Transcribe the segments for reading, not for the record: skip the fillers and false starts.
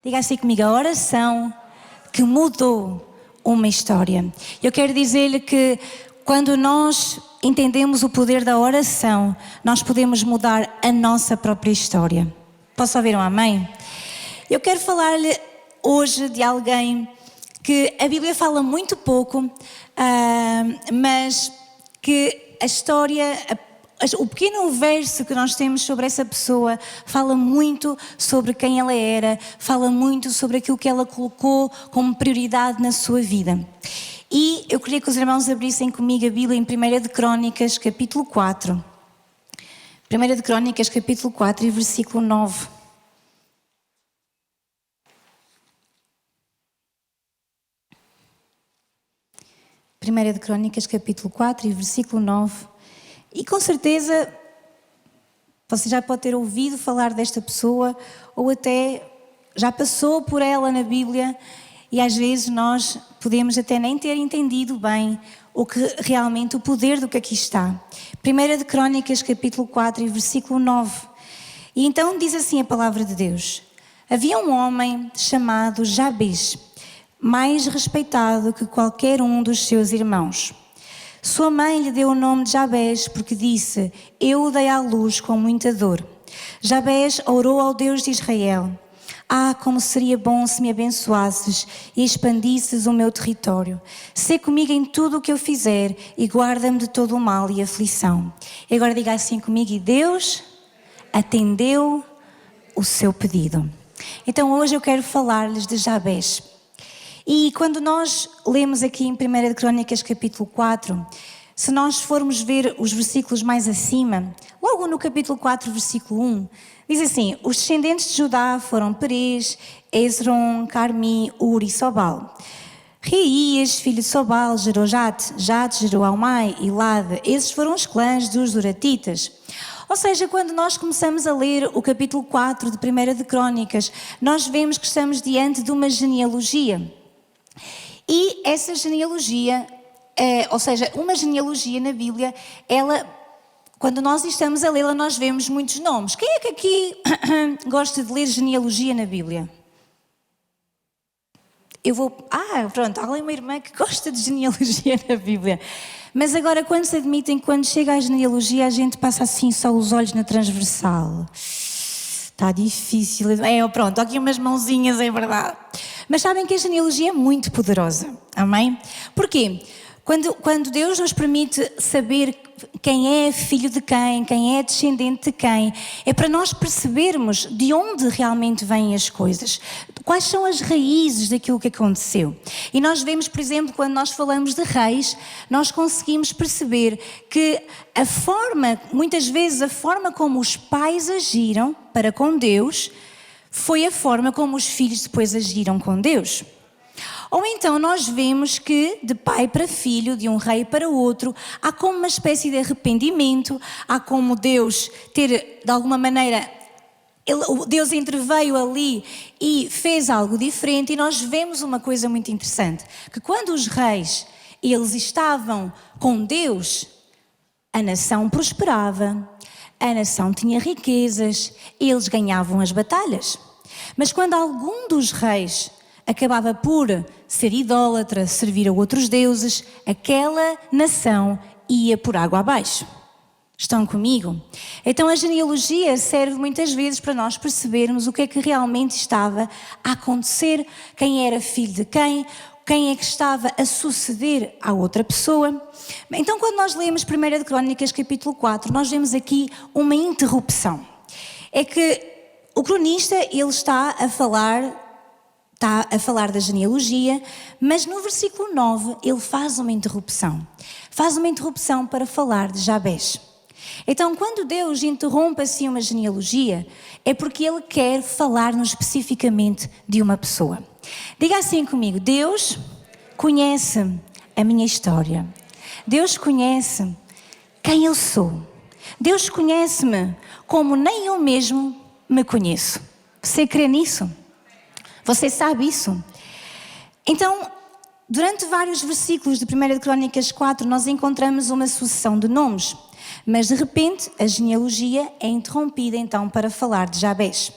Diga assim comigo, a oração que mudou uma história. Eu quero dizer-lhe que quando nós entendemos o poder da oração, nós podemos mudar a nossa própria história. Posso ouvir um amém? Eu quero falar-lhe hoje de alguém que a Bíblia fala muito pouco, mas que a história, o pequeno verso que nós temos sobre essa pessoa fala muito sobre quem ela era, fala muito sobre aquilo que ela colocou como prioridade na sua vida. E eu queria que os irmãos abrissem comigo a Bíblia em 1 de Crônicas, capítulo 4. 1 de Crônicas, capítulo 4 e versículo 9. Primeira de Crônicas, capítulo 4 e versículo 9. E com certeza você já pode ter ouvido falar desta pessoa ou até já passou por ela na Bíblia e às vezes nós podemos até nem ter entendido bem o poder do que aqui está. 1 de Crônicas, capítulo 4 e versículo 9. E então diz assim a palavra de Deus: havia um homem chamado Jabes, mais respeitado que qualquer um dos seus irmãos. Sua mãe lhe deu o nome de Jabes porque disse: eu o dei à luz com muita dor. Jabes orou ao Deus de Israel: como seria bom se me abençoasses e expandisses o meu território. Sê comigo em tudo o que eu fizer e guarda-me de todo o mal e aflição. E agora diga assim comigo: e Deus atendeu o seu pedido. Então hoje eu quero falar-lhes de Jabes. E quando nós lemos aqui em 1 de Crônicas capítulo 4, se nós formos ver os versículos mais acima, logo no capítulo 4, versículo 1, diz assim: os descendentes de Judá foram Perez, Esrom, Carmi, Ur e Sobal. Reías, filho de Sobal, gerou Jate, Jate gerou Almai e Lade. Esses foram os clãs dos Zoratitas. Ou seja, quando nós começamos a ler o capítulo 4 de 1 de Crônicas, nós vemos que estamos diante de uma genealogia. E essa genealogia, ou seja, uma genealogia na Bíblia, quando nós estamos a lê-la, nós vemos muitos nomes. Quem é que aqui gosta de ler genealogia na Bíblia? Pronto, há ali uma irmã que gosta de genealogia na Bíblia. Mas agora, quando se admitem, quando chega à genealogia, a gente passa assim só os olhos na transversal. Está difícil. Pronto, aqui umas mãozinhas, é verdade. Mas sabem que a genealogia é muito poderosa, amém? Porquê? Quando Deus nos permite saber quem é filho de quem é descendente de quem, é para nós percebermos de onde realmente vêm as coisas, quais são as raízes daquilo que aconteceu. E nós vemos, por exemplo, quando nós falamos de reis, nós conseguimos perceber que muitas vezes a forma como os pais agiram para com Deus foi a forma como os filhos depois agiram com Deus. Ou então nós vemos que de pai para filho, de um rei para outro, há como uma espécie de arrependimento, há como Deus ter, de alguma maneira, Deus interveio ali e fez algo diferente. E nós vemos uma coisa muito interessante, que quando os reis, eles estavam com Deus, a nação prosperava, a nação tinha riquezas, eles ganhavam as batalhas. Mas quando algum dos reis acabava por ser idólatra, servir a outros deuses, aquela nação ia por água abaixo. Estão comigo? Então a genealogia serve muitas vezes para nós percebermos o que é que realmente estava a acontecer, quem era filho de quem é que estava a suceder à outra pessoa. Então quando nós lemos 1 de Crônicas capítulo 4, nós vemos aqui uma interrupção. É que o cronista, ele está a falar da genealogia, mas no versículo 9 ele faz uma interrupção. Faz uma interrupção para falar de Jabes. Então, quando Deus interrompe assim uma genealogia, é porque Ele quer falar-nos especificamente de uma pessoa. Diga assim comigo: Deus conhece a minha história. Deus conhece quem eu sou. Deus conhece-me como nem eu mesmo me conheço. Você crê nisso? Você sabe isso? Então, durante vários versículos de 1 de Crônicas 4, nós encontramos uma sucessão de nomes. Mas de repente, a genealogia é interrompida então para falar de Jabes.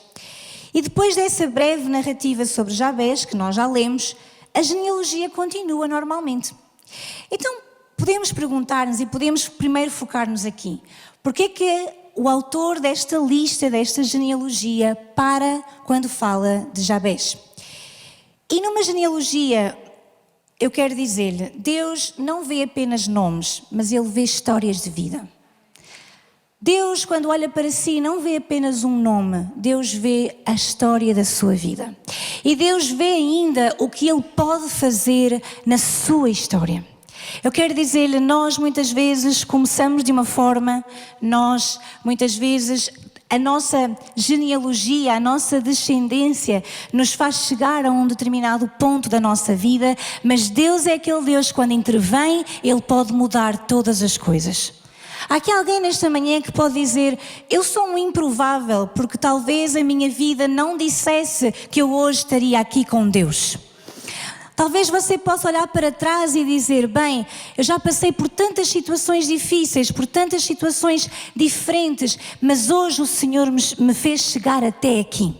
E depois dessa breve narrativa sobre Jabés, que nós já lemos, a genealogia continua normalmente. Então, podemos perguntar-nos e podemos primeiro focar-nos aqui. Porquê que o autor desta lista, desta genealogia, para quando fala de Jabés? E numa genealogia, eu quero dizer-lhe, Deus não vê apenas nomes, mas Ele vê histórias de vida. Deus, quando olha para si, não vê apenas um nome, Deus vê a história da sua vida. E Deus vê ainda o que Ele pode fazer na sua história. Eu quero dizer-lhe, nós muitas vezes começamos de uma forma, nós muitas vezes a nossa genealogia, a nossa descendência nos faz chegar a um determinado ponto da nossa vida, mas Deus é aquele Deus que quando intervém, Ele pode mudar todas as coisas. Há aqui alguém nesta manhã que pode dizer, eu sou um improvável, porque talvez a minha vida não dissesse que eu hoje estaria aqui com Deus. Talvez você possa olhar para trás e dizer, bem, eu já passei por tantas situações difíceis, por tantas situações diferentes, mas hoje o Senhor me fez chegar até aqui.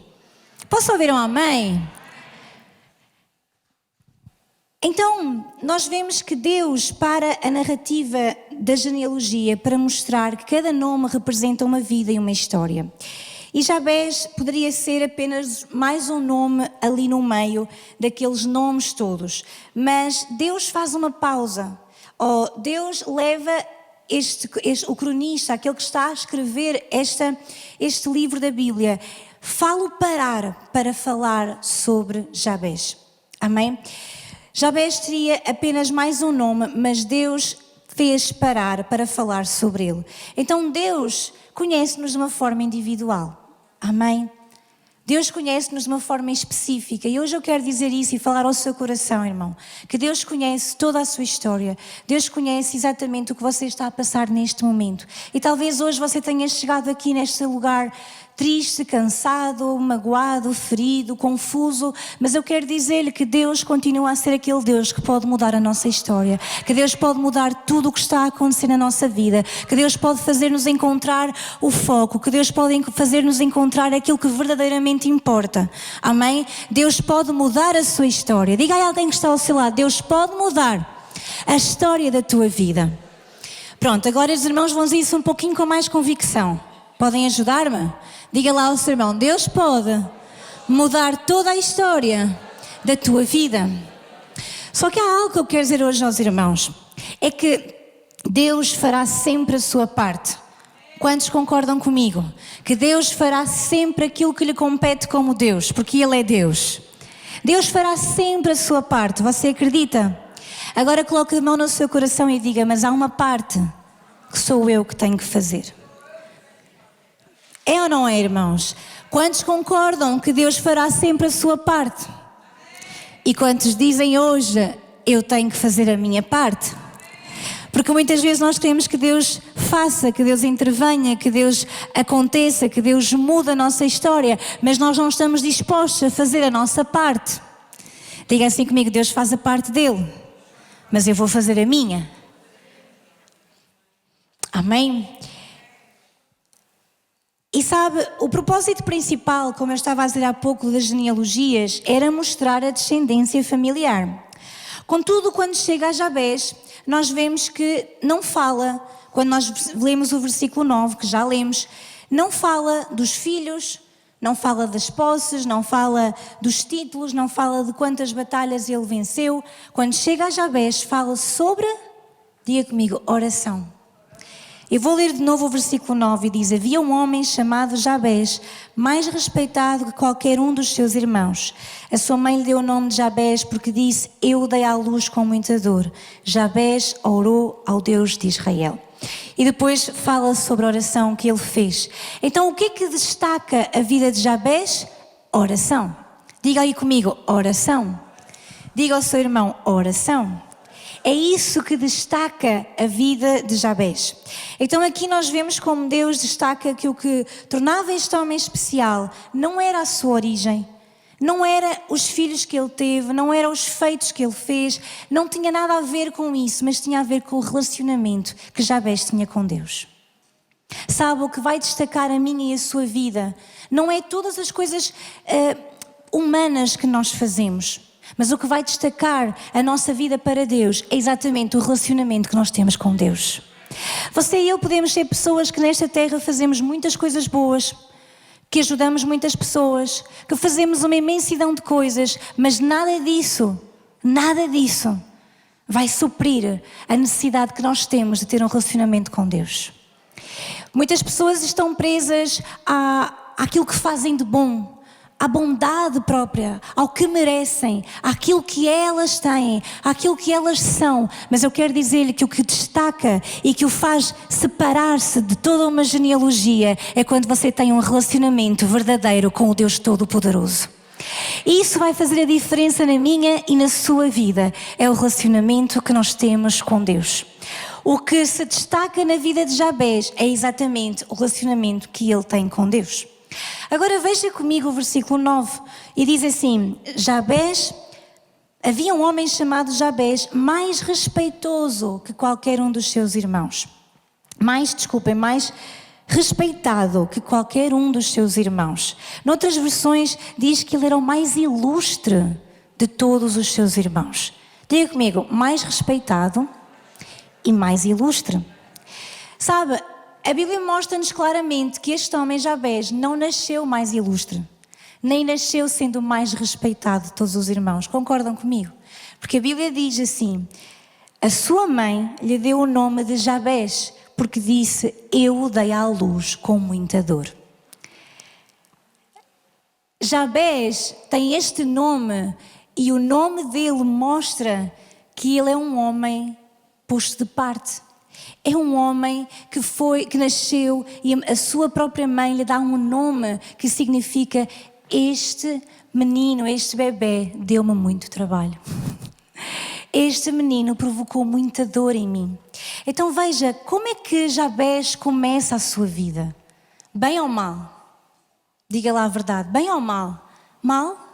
Posso ouvir um amém? Então, nós vemos que Deus para a narrativa da genealogia para mostrar que cada nome representa uma vida e uma história. E Jabés poderia ser apenas mais um nome ali no meio daqueles nomes todos. Mas Deus faz uma pausa. Deus leva o cronista, aquele que está a escrever este livro da Bíblia, fala-o parar para falar sobre Jabés. Amém? Jabés teria apenas mais um nome, mas Deus fez parar para falar sobre ele. Então Deus conhece-nos de uma forma individual. Amém? Deus conhece-nos de uma forma específica e hoje eu quero dizer isso e falar ao seu coração, irmão, que Deus conhece toda a sua história, Deus conhece exatamente o que você está a passar neste momento e talvez hoje você tenha chegado aqui neste lugar triste, cansado, magoado, ferido, confuso, mas eu quero dizer-lhe que Deus continua a ser aquele Deus que pode mudar a nossa história, que Deus pode mudar tudo o que está a acontecer na nossa vida, que Deus pode fazer-nos encontrar o foco, que Deus pode fazer-nos encontrar aquilo que verdadeiramente importa. Amém? Deus pode mudar a sua história. Diga a alguém que está ao seu lado, Deus pode mudar a história da tua vida. Pronto, agora os irmãos vão dizer isso um pouquinho com mais convicção. Podem ajudar-me? Diga lá ao seu irmão, Deus pode mudar toda a história da tua vida. Só que há algo que eu quero dizer hoje aos irmãos, é que Deus fará sempre a sua parte. Quantos concordam comigo? Que Deus fará sempre aquilo que lhe compete como Deus, porque Ele é Deus. Deus fará sempre a sua parte, você acredita? Agora coloque a mão no seu coração e diga, mas há uma parte que sou eu que tenho que fazer. É ou não é, irmãos? Quantos concordam que Deus fará sempre a sua parte? E quantos dizem hoje, eu tenho que fazer a minha parte? Porque muitas vezes nós queremos que Deus faça, que Deus intervenha, que Deus aconteça, que Deus mude a nossa história, mas nós não estamos dispostos a fazer a nossa parte. Diga assim comigo, Deus faz a parte dele, mas eu vou fazer a minha. Amém? E sabe, o propósito principal, como eu estava a dizer há pouco das genealogias, era mostrar a descendência familiar. Contudo, quando chega a Jabés, nós vemos que não fala, quando nós lemos o versículo 9, que já lemos, não fala dos filhos, não fala das posses, não fala dos títulos, não fala de quantas batalhas ele venceu. Quando chega a Jabés, fala sobre, diga comigo, oração. Eu vou ler de novo o versículo 9 e diz, havia um homem chamado Jabés, mais respeitado que qualquer um dos seus irmãos. A sua mãe lhe deu o nome de Jabés porque disse, eu o dei à luz com muita dor. Jabés orou ao Deus de Israel. E depois fala sobre a oração que ele fez. Então o que é que destaca a vida de Jabés? Oração. Diga aí comigo, oração. Diga ao seu irmão, oração. É isso que destaca a vida de Jabés. Então aqui nós vemos como Deus destaca que o que tornava este homem especial não era a sua origem, não era os filhos que ele teve, não eram os feitos que ele fez, não tinha nada a ver com isso, mas tinha a ver com o relacionamento que Jabés tinha com Deus. Sabe, o que vai destacar a minha e a sua vida não é todas as coisas humanas que nós fazemos, mas o que vai destacar a nossa vida para Deus é exatamente o relacionamento que nós temos com Deus. Você e eu podemos ser pessoas que nesta terra fazemos muitas coisas boas, que ajudamos muitas pessoas, que fazemos uma imensidão de coisas, mas nada disso vai suprir a necessidade que nós temos de ter um relacionamento com Deus. Muitas pessoas estão presas àquilo que fazem de bom, à bondade própria, ao que merecem, àquilo que elas têm, àquilo que elas são. Mas eu quero dizer-lhe que o que destaca e que o faz separar-se de toda uma genealogia é quando você tem um relacionamento verdadeiro com o Deus Todo-Poderoso. E isso vai fazer a diferença na minha e na sua vida. É o relacionamento que nós temos com Deus. O que se destaca na vida de Jabés é exatamente o relacionamento que ele tem com Deus. Agora veja comigo o versículo 9 e diz assim: Jabés, havia um homem chamado Jabés, mais respeitoso que qualquer um dos seus irmãos. Mais respeitado que qualquer um dos seus irmãos. Noutras versões diz que ele era o mais ilustre de todos os seus irmãos. Diga comigo, mais respeitado e mais ilustre. Sabe, a Bíblia mostra-nos claramente que este homem Jabés não nasceu mais ilustre, nem nasceu sendo o mais respeitado de todos os irmãos. Concordam comigo? Porque a Bíblia diz assim: a sua mãe lhe deu o nome de Jabés, porque disse: eu o dei à luz com muita dor. Jabés tem este nome e o nome dele mostra que ele é um homem posto de parte. É um homem que nasceu e a sua própria mãe lhe dá um nome que significa: este menino, este bebê deu-me muito trabalho. Este menino provocou muita dor em mim. Então veja, como é que Jabés começa a sua vida? Bem ou mal? Diga lá a verdade, bem ou mal? Mal?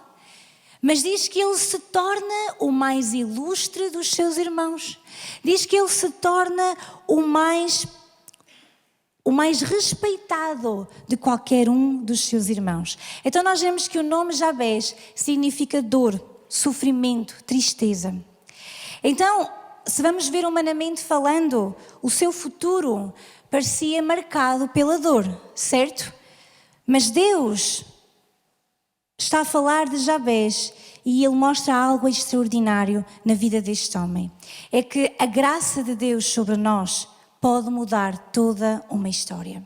Mas diz que ele se torna o mais ilustre dos seus irmãos. Diz que ele se torna o mais respeitado de qualquer um dos seus irmãos. Então nós vemos que o nome Jabés significa dor, sofrimento, tristeza. Então, se vamos ver humanamente falando, o seu futuro parecia marcado pela dor, certo? Mas Deus está a falar de Jabés e ele mostra algo extraordinário na vida deste homem. É que a graça de Deus sobre nós pode mudar toda uma história.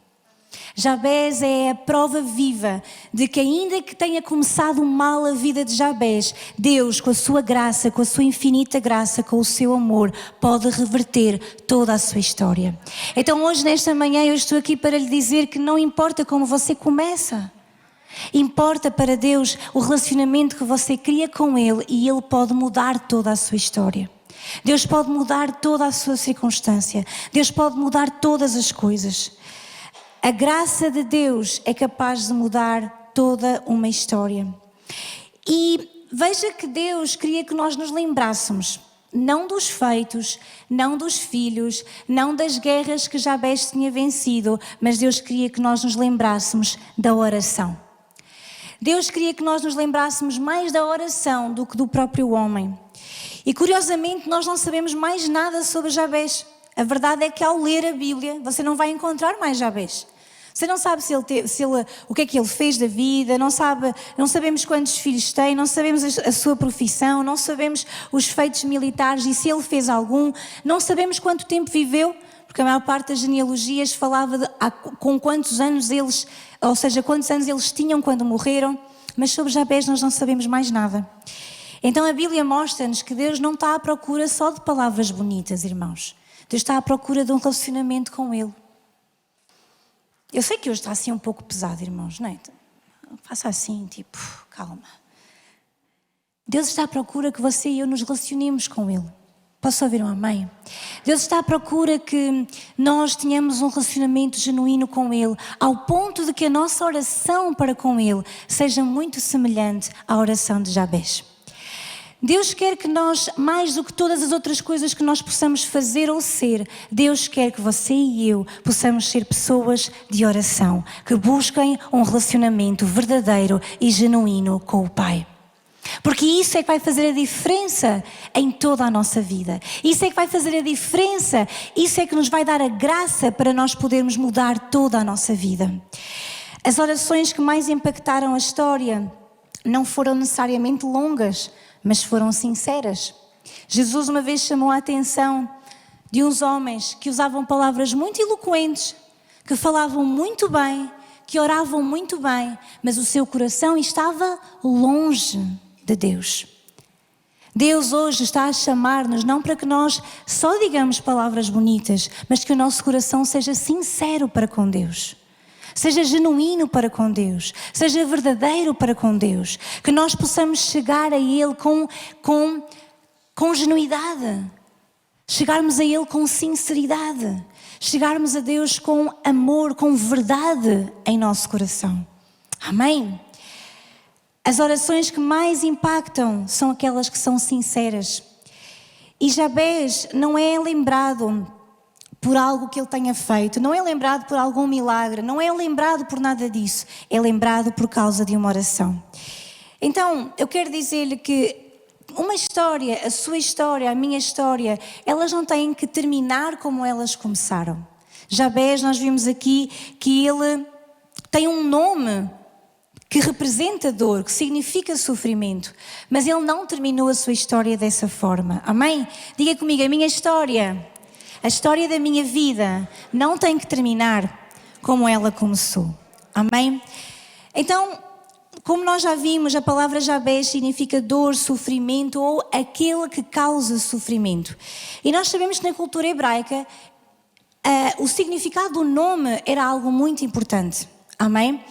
Jabés é a prova viva de que, ainda que tenha começado mal a vida de Jabés, Deus, com a sua graça, com a sua infinita graça, com o seu amor, pode reverter toda a sua história. Então hoje, nesta manhã, eu estou aqui para lhe dizer que não importa como você começa, importa para Deus o relacionamento que você cria com Ele, e Ele pode mudar toda a sua história. Deus pode mudar toda a sua circunstância. Deus pode mudar todas as coisas. A graça de Deus é capaz de mudar toda uma história. E veja que Deus queria que nós nos lembrássemos, não dos feitos, não dos filhos, não das guerras que Jabés tinha vencido, mas Deus queria que nós nos lembrássemos da oração. Deus queria que nós nos lembrássemos mais da oração do que do próprio homem. E curiosamente nós não sabemos mais nada sobre Jabés. A verdade é que ao ler a Bíblia você não vai encontrar mais Jabés. Você não sabe o que é que ele fez da vida, não sabemos quantos filhos tem, não sabemos a sua profissão, não sabemos os feitos militares e se ele fez algum, não sabemos quanto tempo viveu, porque a maior parte das genealogias falava com quantos anos quantos anos eles tinham quando morreram, mas sobre Jabés nós não sabemos mais nada. Então a Bíblia mostra-nos que Deus não está à procura só de palavras bonitas, irmãos. Deus está à procura de um relacionamento com Ele. Eu sei que hoje está assim um pouco pesado, irmãos, não é? Faça assim, tipo, calma. Deus está à procura que você e eu nos relacionemos com Ele. Posso ouvir um amém? Deus está à procura que nós tenhamos um relacionamento genuíno com Ele, ao ponto de que a nossa oração para com Ele seja muito semelhante à oração de Jabés. Deus quer que nós, mais do que todas as outras coisas que nós possamos fazer ou ser, Deus quer que você e eu possamos ser pessoas de oração, que busquem um relacionamento verdadeiro e genuíno com o Pai. Porque isso é que vai fazer a diferença em toda a nossa vida. Isso é que vai fazer a diferença, isso é que nos vai dar a graça para nós podermos mudar toda a nossa vida. As orações que mais impactaram a história não foram necessariamente longas, mas foram sinceras. Jesus uma vez chamou a atenção de uns homens que usavam palavras muito eloquentes, que falavam muito bem, que oravam muito bem, mas o seu coração estava longe de Deus. Deus hoje está a chamar-nos não para que nós só digamos palavras bonitas, mas que o nosso coração seja sincero para com Deus. Seja genuíno para com Deus, seja verdadeiro para com Deus, que nós possamos chegar a Ele com genuidade, chegarmos a Ele com sinceridade, chegarmos a Deus com amor, com verdade em nosso coração. Amém? As orações que mais impactam são aquelas que são sinceras. E Jabez não é lembrado por algo que ele tenha feito, não é lembrado por algum milagre, não é lembrado por nada disso, é lembrado por causa de uma oração. Então, eu quero dizer-lhe que uma história, a sua história, a minha história, elas não têm que terminar como elas começaram. Jabez, nós vimos aqui que ele tem um nome que representa dor, que significa sofrimento, mas ele não terminou a sua história dessa forma. Amém? Diga comigo, a minha história, a história da minha vida não tem que terminar como ela começou. Amém? Então, como nós já vimos, a palavra Jabez significa dor, sofrimento ou aquele que causa sofrimento. E nós sabemos que na cultura hebraica o significado do nome era algo muito importante. Amém?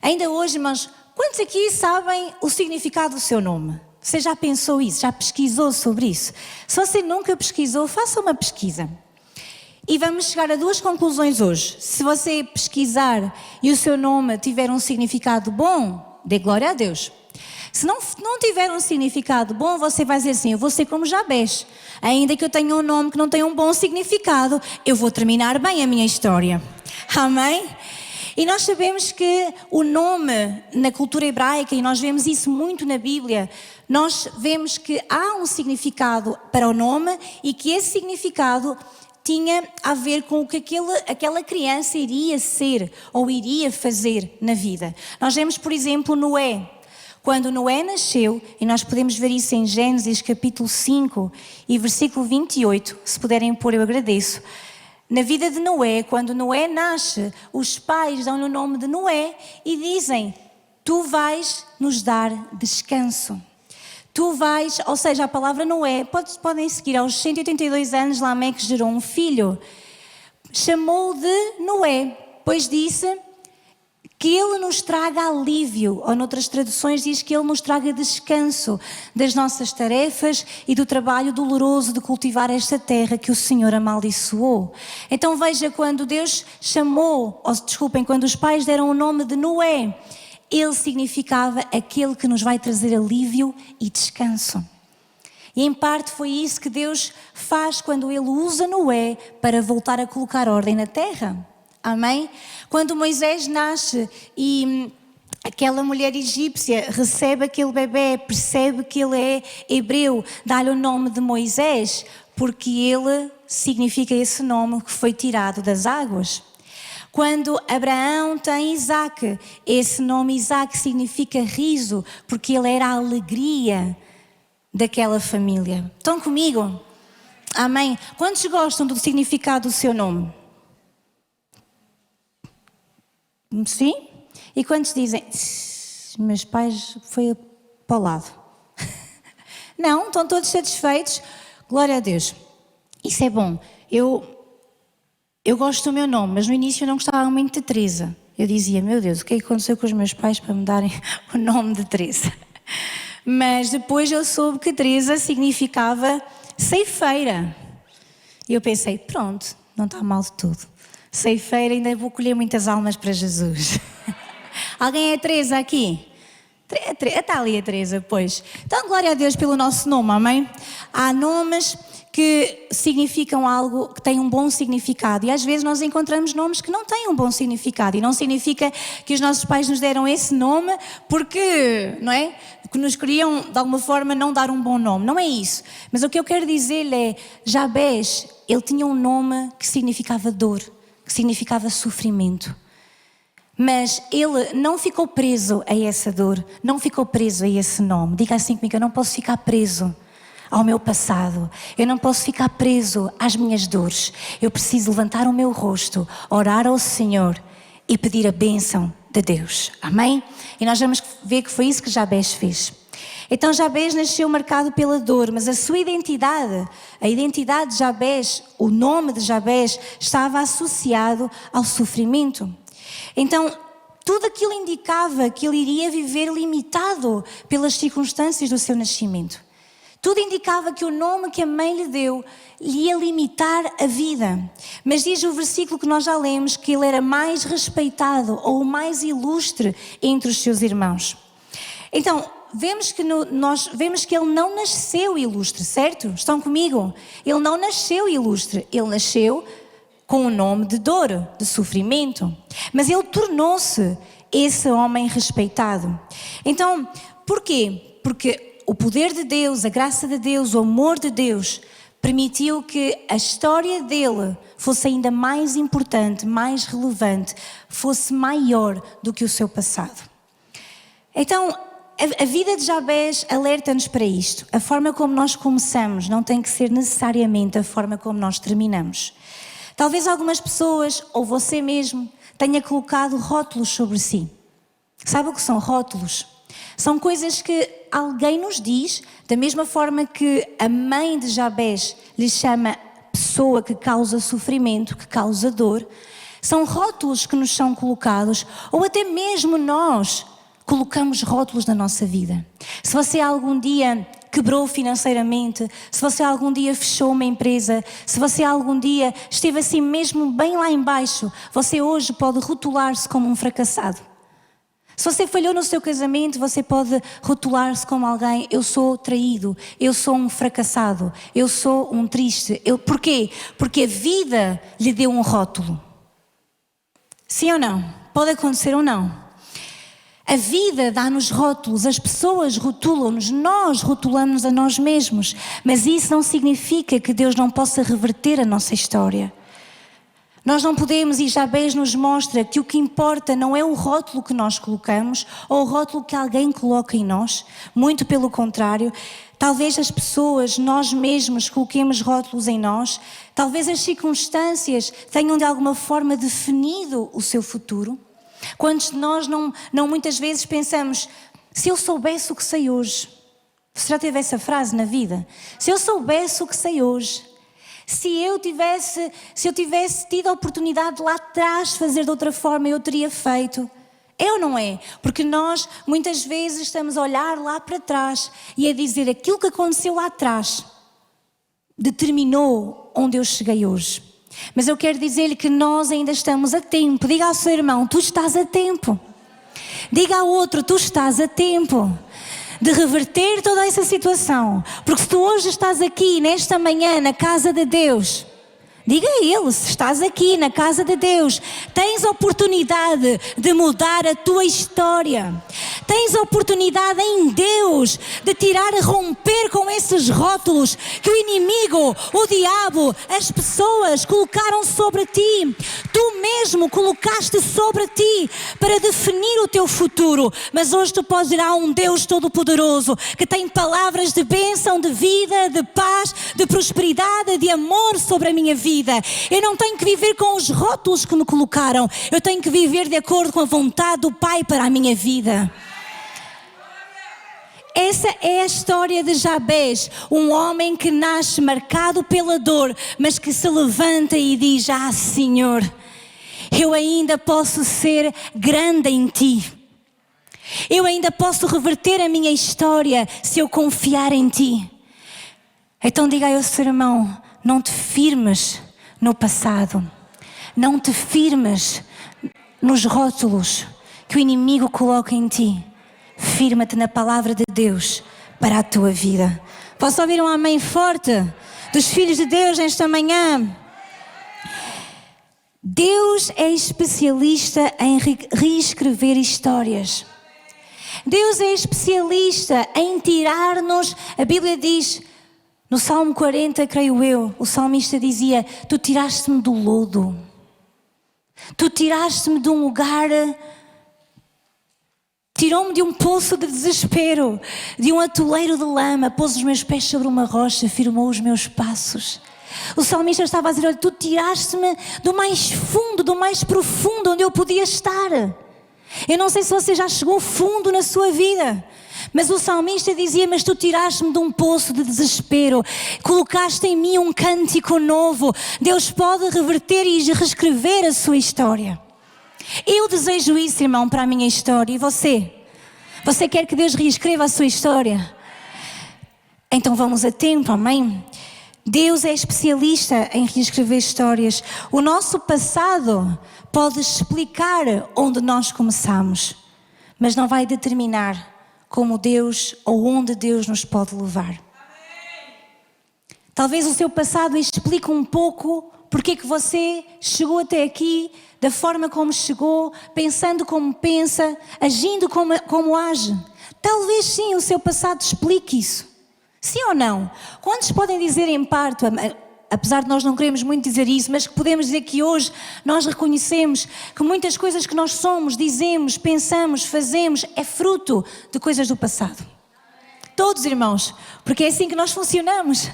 Ainda hoje, irmãos, quantos aqui sabem o significado do seu nome? Você já pensou isso? Já pesquisou sobre isso? Se você nunca pesquisou, faça uma pesquisa. E vamos chegar a duas conclusões hoje. Se você pesquisar e o seu nome tiver um significado bom, dê glória a Deus. Se não tiver um significado bom, você vai dizer assim, eu vou ser como Jabez. Ainda que eu tenha um nome que não tenha um bom significado, eu vou terminar bem a minha história. Amém? E nós sabemos que o nome na cultura hebraica, e nós vemos isso muito na Bíblia, nós vemos que há um significado para o nome e que esse significado tinha a ver com o que aquela criança iria ser ou iria fazer na vida. Nós vemos, por exemplo, Noé. Quando Noé nasceu, e nós podemos ver isso em Gênesis capítulo 5 e versículo 28, se puderem pôr eu agradeço. Na vida de Noé, quando Noé nasce, os pais dão-lhe o nome de Noé e dizem, tu vais nos dar descanso. Tu vais, ou seja, a palavra Noé, podem seguir, aos 182 anos Lameque gerou um filho, chamou de Noé, pois disse que ele nos traga alívio, ou noutras traduções diz que ele nos traga descanso das nossas tarefas e do trabalho doloroso de cultivar esta terra que o Senhor amaldiçoou. Então veja, quando Deus chamou, quando os pais deram o nome de Noé, ele significava aquele que nos vai trazer alívio e descanso. E em parte foi isso que Deus faz quando Ele usa Noé para voltar a colocar ordem na terra. Amém? Quando Moisés nasce e aquela mulher egípcia recebe aquele bebê, percebe que ele é hebreu, dá-lhe o nome de Moisés, porque ele significa esse nome que foi tirado das águas. Quando Abraão tem Isaac, esse nome Isaac significa riso, porque ele era a alegria daquela família. Estão comigo? Amém? Quantos gostam do significado do seu nome? Sim? E quantos dizem, meus pais foi para o lado? Não, estão todos satisfeitos? Glória a Deus. Isso é bom. Eu gosto do meu nome, mas no início eu não gostava muito de Teresa. Eu dizia, meu Deus, o que é que aconteceu com os meus pais para me darem o nome de Teresa? Mas depois eu soube que Teresa significava ceifeira. E eu pensei, pronto, não está mal de tudo. Ceifeira, ainda vou colher muitas almas para Jesus. Alguém é Teresa aqui? Está ali a Teresa, pois. Então, glória a Deus pelo nosso nome, amém? Há nomes que significam algo, que têm um bom significado. E às vezes nós encontramos nomes que não têm um bom significado. E não significa que os nossos pais nos deram esse nome porque, não é? Que nos queriam, de alguma forma, não dar um bom nome. Não é isso. Mas o que eu quero dizer-lhe é, Jabés, ele tinha um nome que significava dor, que significava sofrimento. Mas ele não ficou preso a essa dor, não ficou preso a esse nome. Diga assim comigo, eu não posso ficar preso ao meu passado, eu não posso ficar preso às minhas dores. Eu preciso levantar o meu rosto, orar ao Senhor e pedir a bênção de Deus. Amém? E nós vamos ver que foi isso que Jabés fez. Então Jabés nasceu marcado pela dor, mas a sua identidade, a identidade de Jabés, o nome de Jabés, estava associado ao sofrimento. Então, tudo aquilo indicava que ele iria viver limitado pelas circunstâncias do seu nascimento. Tudo indicava que o nome que a mãe lhe deu lhe ia limitar a vida. Mas diz o versículo que nós já lemos que ele era mais respeitado ou o mais ilustre entre os seus irmãos. Então, vemos que ele não nasceu ilustre, certo? Estão comigo? Ele não nasceu ilustre, ele nasceu com o nome de dor, de sofrimento. Mas ele tornou-se esse homem respeitado. Então, porquê? Porque o poder de Deus, a graça de Deus, o amor de Deus permitiu que a história dele fosse ainda mais importante, mais relevante, fosse maior do que o seu passado. Então, a vida de Jabés alerta-nos para isto. A forma como nós começamos não tem que ser necessariamente a forma como nós terminamos. Talvez algumas pessoas, ou você mesmo, tenha colocado rótulos sobre si. Sabe o que são rótulos? São coisas que alguém nos diz, da mesma forma que a mãe de Jabés lhe chama pessoa que causa sofrimento, que causa dor. São rótulos que nos são colocados, ou até mesmo nós colocamos rótulos na nossa vida. Se você algum dia quebrou financeiramente, se você algum dia fechou uma empresa, se você algum dia esteve assim mesmo bem lá em baixo, você hoje pode rotular-se como um fracassado. Se você falhou no seu casamento, você pode rotular-se como alguém, eu sou traído, eu sou um fracassado, eu sou um triste. Porquê? Porque a vida lhe deu um rótulo. Sim ou não? Pode acontecer ou não. A vida dá-nos rótulos, as pessoas rotulam-nos, nós rotulamos a nós mesmos, mas isso não significa que Deus não possa reverter a nossa história. Nós não podemos, e Jabés nos mostra que o que importa não é o rótulo que nós colocamos ou o rótulo que alguém coloca em nós, muito pelo contrário. Talvez as pessoas, nós mesmos, coloquemos rótulos em nós, talvez as circunstâncias tenham de alguma forma definido o seu futuro. Quantos de nós não muitas vezes pensamos, se eu soubesse o que sei hoje, você já teve essa frase na vida? Se eu soubesse o que sei hoje, se eu tivesse tido a oportunidade lá atrás de fazer de outra forma, eu teria feito. É ou não é? Porque nós muitas vezes estamos a olhar lá para trás e a dizer aquilo que aconteceu lá atrás determinou onde eu cheguei hoje. Mas eu quero dizer-lhe que nós ainda estamos a tempo. Diga ao seu irmão, tu estás a tempo. Diga ao outro, tu estás a tempo de reverter toda essa situação. Porque se tu hoje estás aqui, nesta manhã, na casa de Deus, diga a ele, se estás aqui na casa de Deus, tens a oportunidade de mudar a tua história. Tens a oportunidade em Deus de tirar e romper com esses rótulos que o inimigo, o diabo, as pessoas colocaram sobre ti. Tu mesmo colocaste sobre ti para definir o teu futuro. Mas hoje tu podes ir a um Deus Todo-Poderoso que tem palavras de bênção, de vida, de paz, de prosperidade, de amor sobre a minha vida. Eu não tenho que viver com os rótulos que me colocaram. Eu tenho que viver de acordo com a vontade do Pai para a minha vida. Essa é a história de Jabés, um homem que nasce marcado pela dor, mas que se levanta e diz, Senhor, eu ainda posso ser grande em Ti. Eu ainda posso reverter a minha história se eu confiar em Ti. Então diga ao seu irmão, não te firmes no passado. Não te firmes nos rótulos que o inimigo coloca em ti. firma-te na palavra de Deus para a tua vida. Posso ouvir um amém forte dos filhos de Deus nesta manhã? Deus é especialista em reescrever histórias. Deus é especialista em tirar-nos, a Bíblia diz, no Salmo 40, creio eu, o salmista dizia: tu tiraste-me do lodo, tu tiraste-me de um lugar, tirou-me de um poço de desespero, de um atoleiro de lama, pôs os meus pés sobre uma rocha, firmou os meus passos. O salmista estava a dizer: olha, tu tiraste-me do mais fundo, do mais profundo onde eu podia estar. Eu não sei se você já chegou fundo na sua vida, mas o salmista dizia: mas tu tiraste-me de um poço de desespero, colocaste em mim um cântico novo. Deus pode reverter e reescrever a sua história. Eu desejo isso, irmão, para a minha história. E você? Você quer que Deus reescreva a sua história? Então vamos a tempo, amém? Deus é especialista em reescrever histórias. O nosso passado pode explicar onde nós começamos, mas não vai determinar como Deus ou onde Deus nos pode levar. Talvez o seu passado explique um pouco porque é que você chegou até aqui, da forma como chegou, pensando como pensa, agindo como age. Talvez sim o seu passado explique isso. Sim ou não? Quantos podem dizer em parte, apesar de nós não queremos muito dizer isso, mas que podemos dizer que hoje nós reconhecemos que muitas coisas que nós somos, dizemos, pensamos, fazemos, é fruto de coisas do passado. Todos, irmãos, porque é assim que nós funcionamos,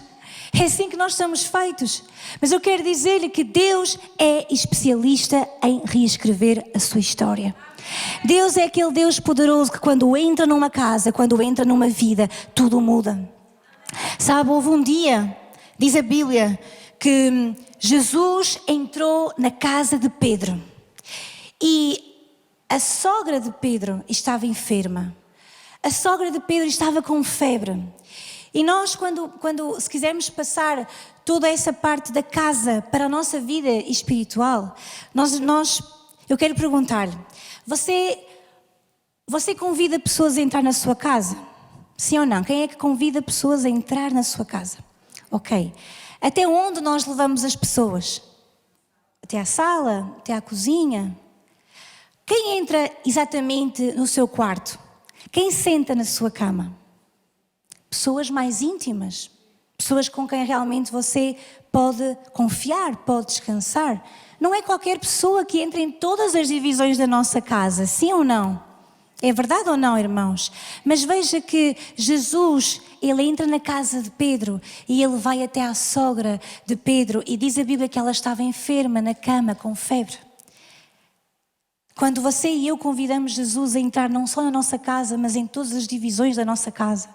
é assim que nós somos feitos. Mas eu quero dizer-lhe que Deus é especialista em reescrever a sua história. Deus é aquele Deus poderoso que quando entra numa casa, quando entra numa vida, tudo muda. Sabe, houve um dia, diz a Bíblia, que Jesus entrou na casa de Pedro e a sogra de Pedro estava enferma. A sogra de Pedro estava com febre. E nós, se quisermos passar toda essa parte da casa para a nossa vida espiritual, eu quero perguntar-lhe, você convida pessoas a entrar na sua casa? Sim ou não? Quem é que convida pessoas a entrar na sua casa? Ok. Até onde nós levamos as pessoas? Até à sala? Até à cozinha? Quem entra exatamente no seu quarto? Quem senta na sua cama? Pessoas mais íntimas. Pessoas com quem realmente você pode confiar, pode descansar. Não é qualquer pessoa que entra em todas as divisões da nossa casa. Sim ou não? É verdade ou não, irmãos? Mas veja que Jesus, ele entra na casa de Pedro e ele vai até à sogra de Pedro e diz a Bíblia que ela estava enferma na cama com febre. Quando você e eu convidamos Jesus a entrar não só na nossa casa, mas em todas as divisões da nossa casa,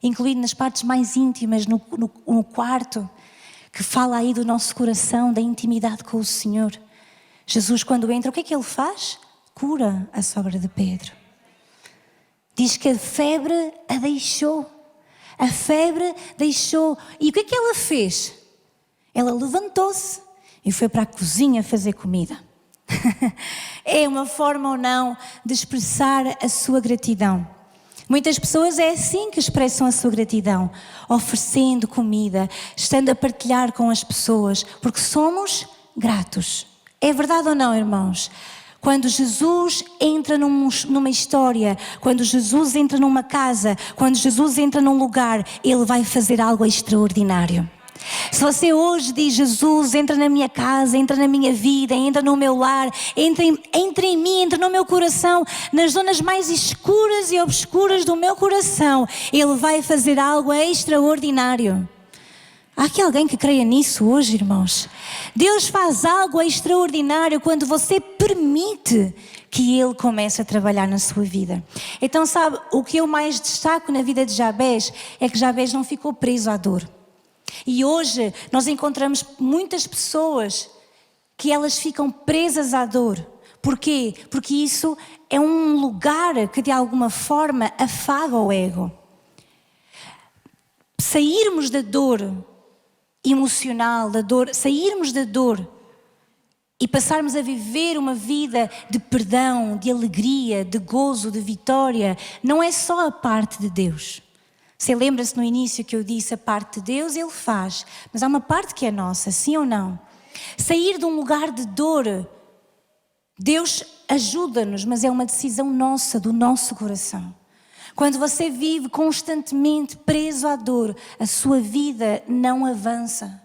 incluindo nas partes mais íntimas, no quarto, que fala aí do nosso coração, da intimidade com o Senhor. Jesus, quando entra, o que é que ele faz? Cura a sogra de Pedro. Diz que a febre a deixou. A febre deixou. E o que é que ela fez? Ela levantou-se e foi para a cozinha fazer comida. É uma forma ou não de expressar a sua gratidão. Muitas pessoas é assim que expressam a sua gratidão, oferecendo comida, estando a partilhar com as pessoas, porque somos gratos. É verdade ou não, irmãos? Quando Jesus entra numa história, quando Jesus entra numa casa, quando Jesus entra num lugar, Ele vai fazer algo extraordinário. Se você hoje diz: Jesus, entra na minha casa, entra na minha vida, entra no meu lar, entra em mim, entra no meu coração, nas zonas mais escuras e obscuras do meu coração, Ele vai fazer algo extraordinário. Há aqui alguém que creia nisso hoje, irmãos? Deus faz algo extraordinário quando você permite que Ele comece a trabalhar na sua vida. Então, sabe, o que eu mais destaco na vida de Jabez é que Jabez não ficou preso à dor. E hoje nós encontramos muitas pessoas que elas ficam presas à dor. Porquê? Porque isso é um lugar que de alguma forma afaga o ego. Sairmos da dor emocional, da dor, sairmos da dor e passarmos a viver uma vida de perdão, de alegria, de gozo, de vitória, não é só a parte de Deus. Você lembra-se no início que eu disse a parte de Deus, Ele faz, mas há uma parte que é nossa, sim ou não? Sair de um lugar de dor, Deus ajuda-nos, mas é uma decisão nossa, do nosso coração. Quando você vive constantemente preso à dor, a sua vida não avança.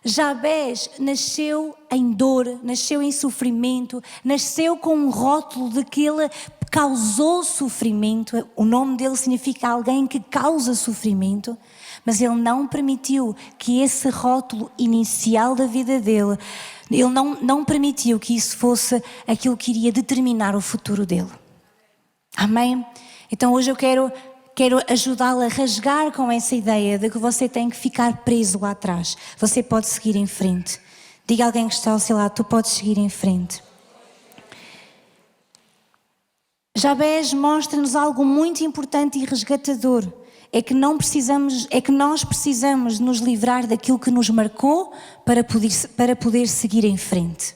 Jabés nasceu em dor, nasceu em sofrimento, nasceu com um rótulo de que ele causou sofrimento. O nome dele significa alguém que causa sofrimento, mas ele não permitiu que esse rótulo inicial da vida dele, ele não permitiu que isso fosse aquilo que iria determinar o futuro dele. Amém? Então hoje eu quero ajudá-la a rasgar com essa ideia de que você tem que ficar preso lá atrás. Você pode seguir em frente. Diga a alguém que está ao seu lado, tu podes seguir em frente. Jabés mostra-nos algo muito importante e resgatador. É que nós precisamos nos livrar daquilo que nos marcou para poder seguir em frente.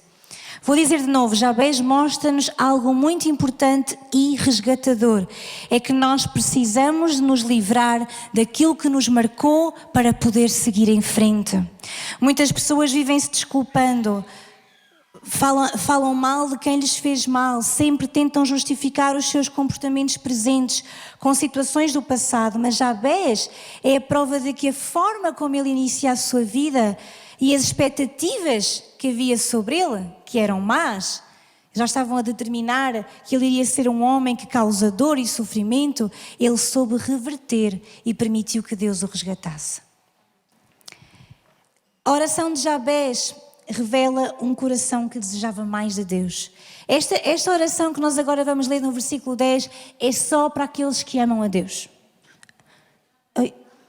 Vou dizer de novo, Jabés mostra-nos algo muito importante e resgatador. É que nós precisamos nos livrar daquilo que nos marcou para poder seguir em frente. Muitas pessoas vivem-se desculpando, falam mal de quem lhes fez mal, sempre tentam justificar os seus comportamentos presentes com situações do passado, mas Jabés é a prova de que a forma como ele inicia a sua vida e as expectativas que havia sobre ele, que eram más, já estavam a determinar que ele iria ser um homem que causa dor e sofrimento, ele soube reverter e permitiu que Deus o resgatasse. A oração de Jabés revela um coração que desejava mais de Deus. Esta oração que nós agora vamos ler no versículo 10 é só para aqueles que amam a Deus.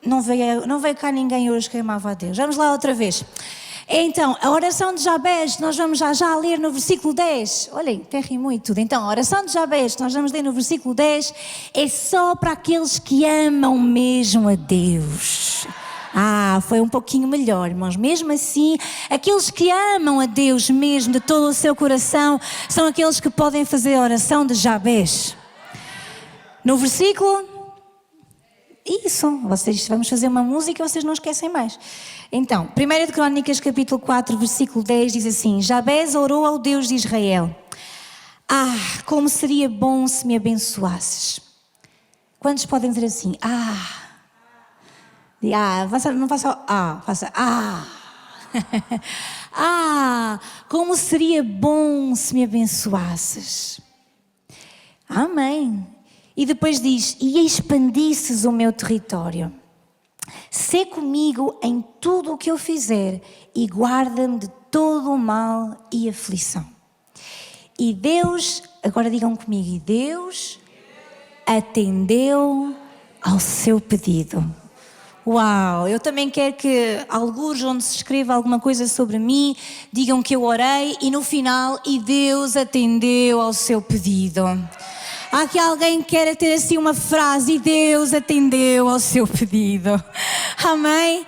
Não veio cá ninguém hoje que amava a Deus. Vamos lá outra vez. Então, a oração de Jabés, nós vamos já ler no versículo 10. Olhem, até rimou e tudo. Então, a oração de Jabés, que nós vamos ler no versículo 10, é só para aqueles que amam mesmo a Deus. Foi um pouquinho melhor, irmãos. Mesmo assim, aqueles que amam a Deus mesmo de todo o seu coração, são aqueles que podem fazer a oração de Jabés. No versículo... Isso, vamos fazer uma música e vocês não esquecem mais. Então, 1 de Crônicas, capítulo 4, versículo 10, diz assim: Jabés orou ao Deus de Israel. Como seria bom se abençoasses. Quantos podem dizer assim? Não faça faça como seria bom se me abençoasses. Amém. E depois diz, e expandisses o meu território. Sê comigo em tudo o que eu fizer e guarda-me de todo o mal e aflição. E Deus, agora digam comigo, e Deus atendeu ao seu pedido. Uau, eu também quero que alguns onde se escreva alguma coisa sobre mim, digam que eu orei e no final, e Deus atendeu ao seu pedido. Há aqui alguém que quer ter assim uma frase, e Deus atendeu ao seu pedido. Amém?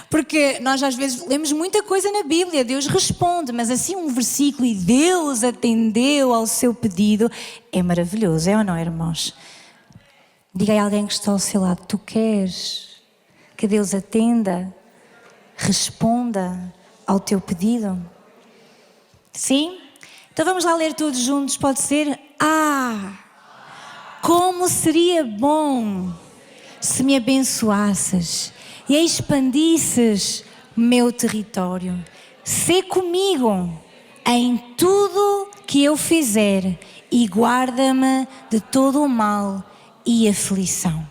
Porque nós às vezes lemos muita coisa na Bíblia, Deus responde, mas assim um versículo, e Deus atendeu ao seu pedido, é maravilhoso, é ou não, irmãos? Diga aí a alguém que está ao seu lado, tu queres que Deus atenda, responda ao teu pedido? Sim? Então vamos lá ler todos juntos, pode ser? Como seria bom se me abençoasses e expandisses meu território. Sê comigo em tudo que eu fizer e guarda-me de todo o mal e aflição.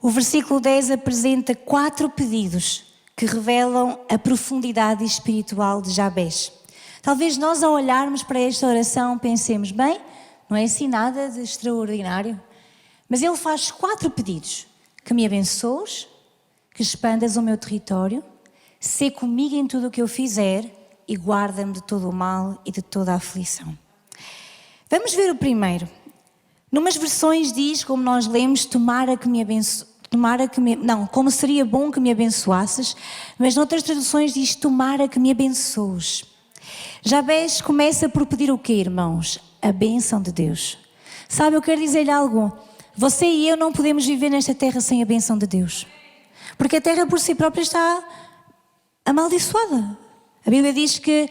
O versículo 10 apresenta 4 pedidos que revelam a profundidade espiritual de Jabés. Talvez nós, ao olharmos para esta oração, pensemos, bem, não é assim nada de extraordinário. Mas ele faz 4 pedidos. Que me abençoes, que expandas o meu território, sê comigo em tudo o que eu fizer e guarda-me de todo o mal e de toda a aflição. Vamos ver o primeiro. Numas versões diz, como nós lemos, como seria bom que me abençoasses, mas noutras traduções diz, tomara que me abençoes. Jabés começa por pedir o quê, irmãos? A bênção de Deus. Sabe, eu quero dizer-lhe algo. Você e eu não podemos viver nesta terra sem a bênção de Deus. Porque a terra por si própria está amaldiçoada. A Bíblia diz que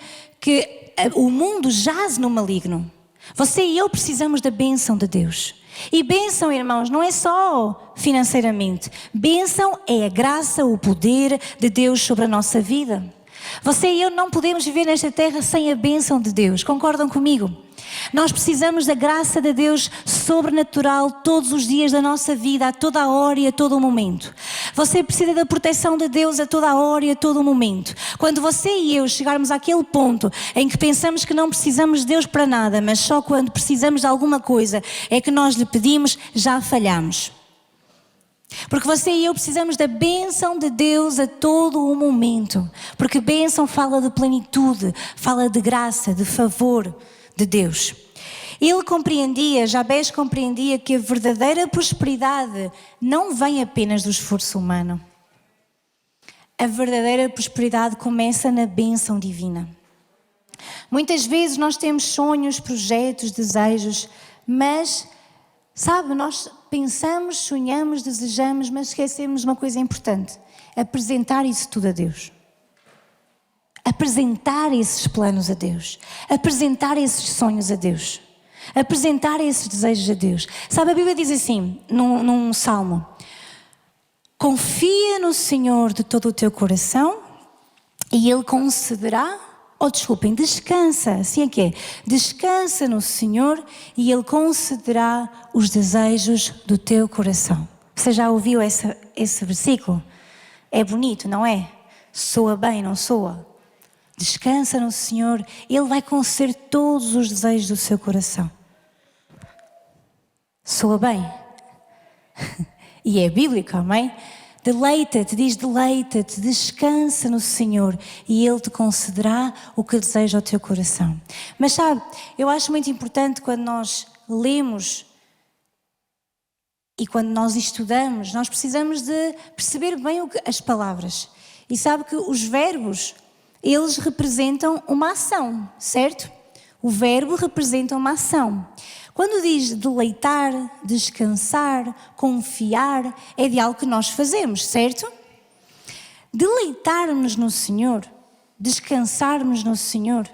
o mundo jaz no maligno. Você e eu precisamos da bênção de Deus. E bênção, irmãos, não é só financeiramente. Bênção é a graça, o poder de Deus sobre a nossa vida. Você e eu não podemos viver nesta terra sem a bênção de Deus. Concordam comigo? Nós precisamos da graça de Deus sobrenatural todos os dias da nossa vida, a toda a hora e a todo o momento. Você precisa da proteção de Deus a toda a hora e a todo o momento. Quando você e eu chegarmos àquele ponto em que pensamos que não precisamos de Deus para nada, mas só quando precisamos de alguma coisa é que nós lhe pedimos, já falhamos. Porque você e eu precisamos da bênção de Deus a todo o momento. Porque bênção fala de plenitude, fala de graça, de favor de Deus. Jabés compreendia que a verdadeira prosperidade não vem apenas do esforço humano. A verdadeira prosperidade começa na bênção divina. Muitas vezes nós temos sonhos, projetos, desejos, mas, sabe, nós pensamos, sonhamos, desejamos, mas esquecemos uma coisa importante: apresentar isso tudo a Deus. Apresentar esses planos a Deus. Apresentar esses sonhos a Deus. Apresentar esses desejos a Deus. Sabe, a Bíblia diz assim, num salmo: confia no Senhor de todo o teu coração e Ele concederá, descansa, assim é que é, descansa no Senhor e Ele concederá os desejos do teu coração. Você já ouviu esse versículo? É bonito, não é? Soa bem, não soa? Descansa no Senhor, Ele vai conceder todos os desejos do seu coração. Soa bem? E é bíblico, amém? Deleita-te, descansa no Senhor e Ele te concederá o que deseja ao teu coração. Mas sabe, eu acho muito importante quando nós lemos e quando nós estudamos, nós precisamos de perceber bem as palavras. E sabe que os verbos, eles representam uma ação, certo? O verbo representa uma ação. Quando diz deleitar, descansar, confiar, é de algo que nós fazemos, certo? Deleitarmos no Senhor, descansarmos no Senhor,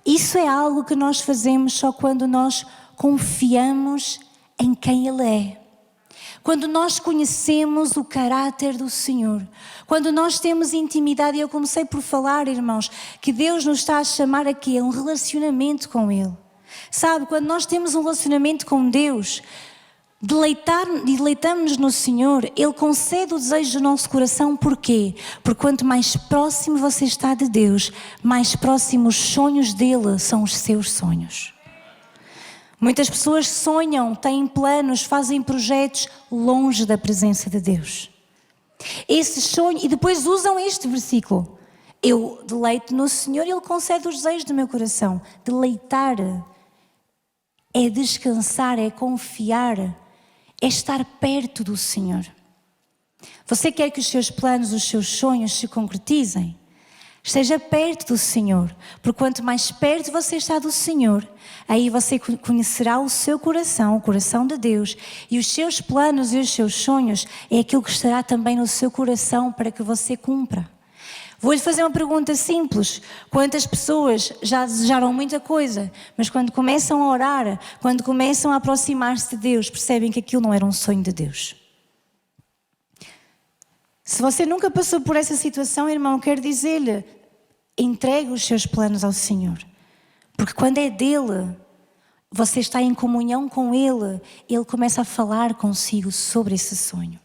isso é algo que nós fazemos só quando nós confiamos em quem Ele é. Quando nós conhecemos o caráter do Senhor, quando nós temos intimidade, e eu comecei por falar, irmãos, que Deus nos está a chamar aqui a um relacionamento com Ele. Sabe, quando nós temos um relacionamento com Deus, deleitamos-nos no Senhor, Ele concede o desejo do nosso coração. Porquê? Porque quanto mais próximo você está de Deus, mais próximos os sonhos dEle são os seus sonhos. Muitas pessoas sonham, têm planos, fazem projetos longe da presença de Deus. Esse sonho, e depois usam este versículo: eu deleito no Senhor e Ele concede os desejos do meu coração. Deleitar é descansar, é confiar, é estar perto do Senhor. Você quer que os seus planos, os seus sonhos se concretizem? Esteja perto do Senhor, porque quanto mais perto você está do Senhor, aí você conhecerá o seu coração, o coração de Deus, e os seus planos e os seus sonhos é aquilo que estará também no seu coração para que você cumpra. Vou-lhe fazer uma pergunta simples: quantas pessoas já desejaram muita coisa, mas quando começam a orar, quando começam a aproximar-se de Deus, percebem que aquilo não era um sonho de Deus? Se você nunca passou por essa situação, irmão, quero dizer-lhe, entregue os seus planos ao Senhor. Porque quando é dele, você está em comunhão com Ele, Ele começa a falar consigo sobre esse sonho.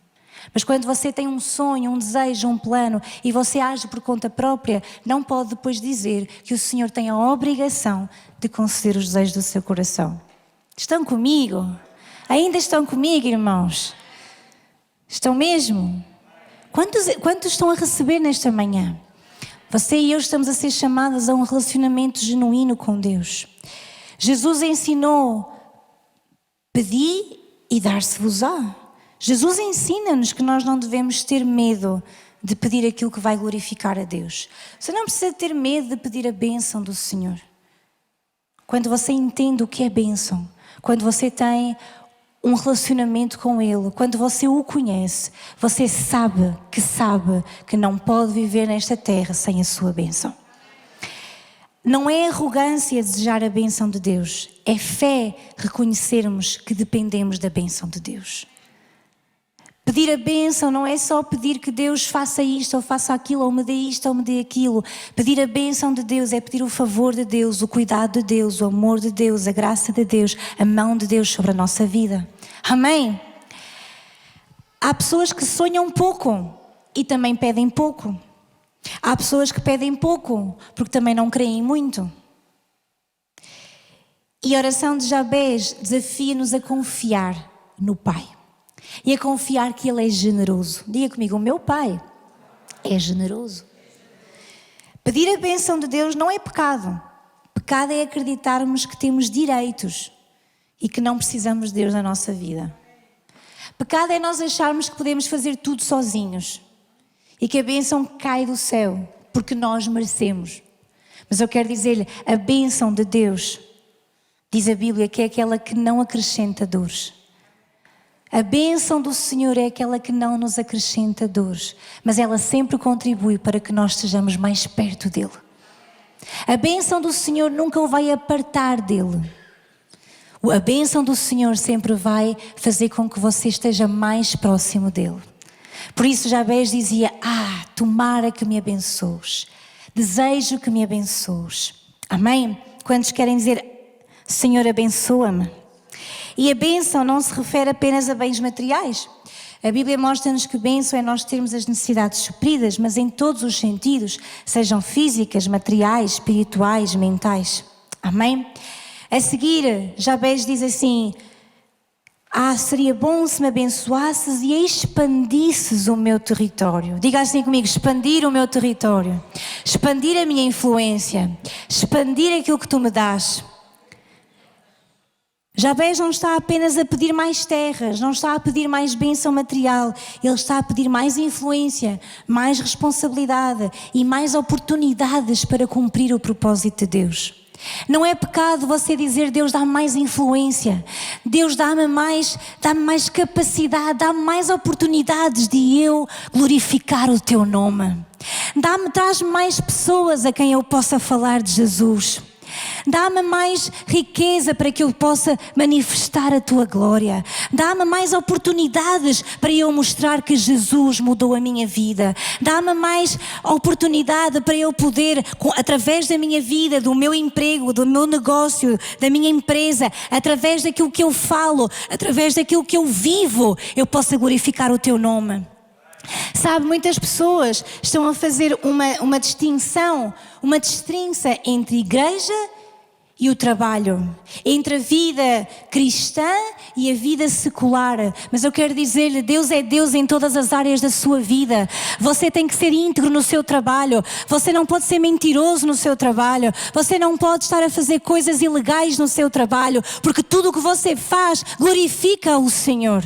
Mas quando você tem um sonho, um desejo, um plano e você age por conta própria, não pode depois dizer que o Senhor tem a obrigação de conceder os desejos do seu coração. Estão comigo? Ainda estão comigo, irmãos? Estão mesmo? Quantos estão a receber nesta manhã? Você e eu estamos a ser chamadas a um relacionamento genuíno com Deus. Jesus ensinou: pedi e dar-se-vos-á. Jesus ensina-nos que nós não devemos ter medo de pedir aquilo que vai glorificar a Deus. Você não precisa ter medo de pedir a bênção do Senhor. Quando você entende o que é bênção, quando você tem um relacionamento com Ele, quando você o conhece, você sabe que não pode viver nesta terra sem a sua bênção. Não é arrogância desejar a bênção de Deus, é fé reconhecermos que dependemos da bênção de Deus. Pedir a bênção não é só pedir que Deus faça isto ou faça aquilo, ou me dê isto ou me dê aquilo. Pedir a bênção de Deus é pedir o favor de Deus, o cuidado de Deus, o amor de Deus, a graça de Deus, a mão de Deus sobre a nossa vida. Amém? Há pessoas que sonham pouco e também pedem pouco. Há pessoas que pedem pouco porque também não creem muito. E a oração de Jabez desafia-nos a confiar no Pai. E a confiar que Ele é generoso. Diga comigo, o meu Pai é generoso. Pedir a bênção de Deus não é pecado. Pecado é acreditarmos que temos direitos e que não precisamos de Deus na nossa vida. Pecado é nós acharmos que podemos fazer tudo sozinhos e que a bênção cai do céu porque nós merecemos. Mas eu quero dizer-lhe, a bênção de Deus, diz a Bíblia, que é aquela que não acrescenta dores. A bênção do Senhor é aquela que não nos acrescenta dores, mas ela sempre contribui para que nós estejamos mais perto dEle. A bênção do Senhor nunca o vai apartar dEle. A bênção do Senhor sempre vai fazer com que você esteja mais próximo dEle. Por isso Jabez dizia, tomara que me abençoes. Desejo que me abençoes. Amém? Quantos querem dizer, Senhor, abençoa-me? E a bênção não se refere apenas a bens materiais. A Bíblia mostra-nos que bênção é nós termos as necessidades supridas, mas em todos os sentidos, sejam físicas, materiais, espirituais, mentais. Amém? A seguir, Jabez diz assim, seria bom se me abençoasses e expandisses o meu território. Diga assim comigo, expandir o meu território, expandir a minha influência, expandir aquilo que tu me dás. Jabez não está apenas a pedir mais terras, não está a pedir mais bênção material, ele está a pedir mais influência, mais responsabilidade e mais oportunidades para cumprir o propósito de Deus. Não é pecado você dizer, Deus dá-me mais influência, Deus dá-me mais capacidade, dá-me mais oportunidades de eu glorificar o teu nome. Traz-me mais pessoas a quem eu possa falar de Jesus. Dá-me mais riqueza para que eu possa manifestar a tua glória. Dá-me mais oportunidades para eu mostrar que Jesus mudou a minha vida. Dá-me mais oportunidade para eu poder, através da minha vida, do meu emprego, do meu negócio, da minha empresa, através daquilo que eu falo, através daquilo que eu vivo, eu possa glorificar o teu nome. Sabe, muitas pessoas estão a fazer uma distinção, uma distinção entre igreja e o trabalho, entre a vida cristã e a vida secular. Mas eu quero dizer-lhe, Deus é Deus em todas as áreas da sua vida. Você tem que ser íntegro no seu trabalho, você não pode ser mentiroso no seu trabalho, você não pode estar a fazer coisas ilegais no seu trabalho, porque tudo o que você faz glorifica o Senhor.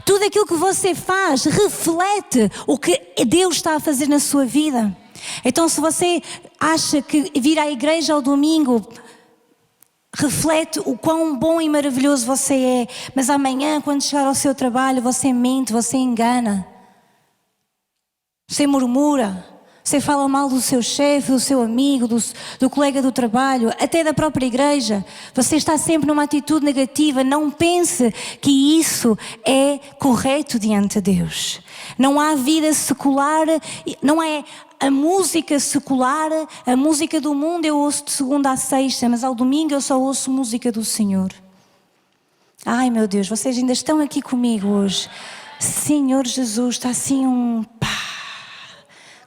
Tudo aquilo que você faz reflete o que Deus está a fazer na sua vida. Então, se você acha que vir à igreja ao domingo reflete o quão bom e maravilhoso você é, mas amanhã, quando chegar ao seu trabalho, você mente, você engana, você murmura, você fala mal do seu chefe, do seu amigo, do colega do trabalho, até da própria igreja. Você está sempre numa atitude negativa. Não pense que isso é correto diante de Deus. Não há vida secular, não é a música secular, a música do mundo eu ouço de segunda a sexta, mas ao domingo eu só ouço música do Senhor. Ai meu Deus, vocês ainda estão aqui comigo hoje. Senhor Jesus, está assim um...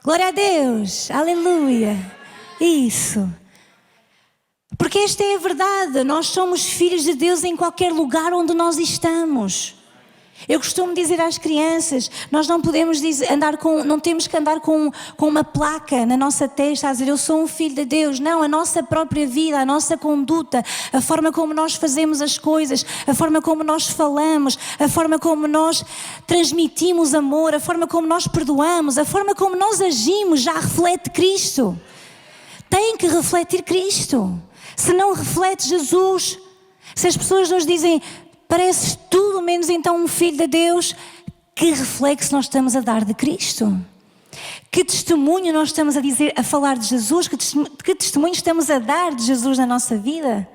Glória a Deus, aleluia, isso. Porque esta é a verdade, nós somos filhos de Deus em qualquer lugar onde nós estamos. Eu costumo dizer às crianças, nós não podemos não temos que andar com uma placa na nossa testa a dizer eu sou um filho de Deus. Não, a nossa própria vida, a nossa conduta, a forma como nós fazemos as coisas, a forma como nós falamos, a forma como nós transmitimos amor, a forma como nós perdoamos, a forma como nós agimos já reflete Cristo. Tem que refletir Cristo. Se não reflete Jesus, se as pessoas nos dizem pareces tudo menos então um filho de Deus, que reflexo nós estamos a dar de Cristo? Que testemunho nós estamos a falar de Jesus? Que testemunho estamos a dar de Jesus na nossa vida?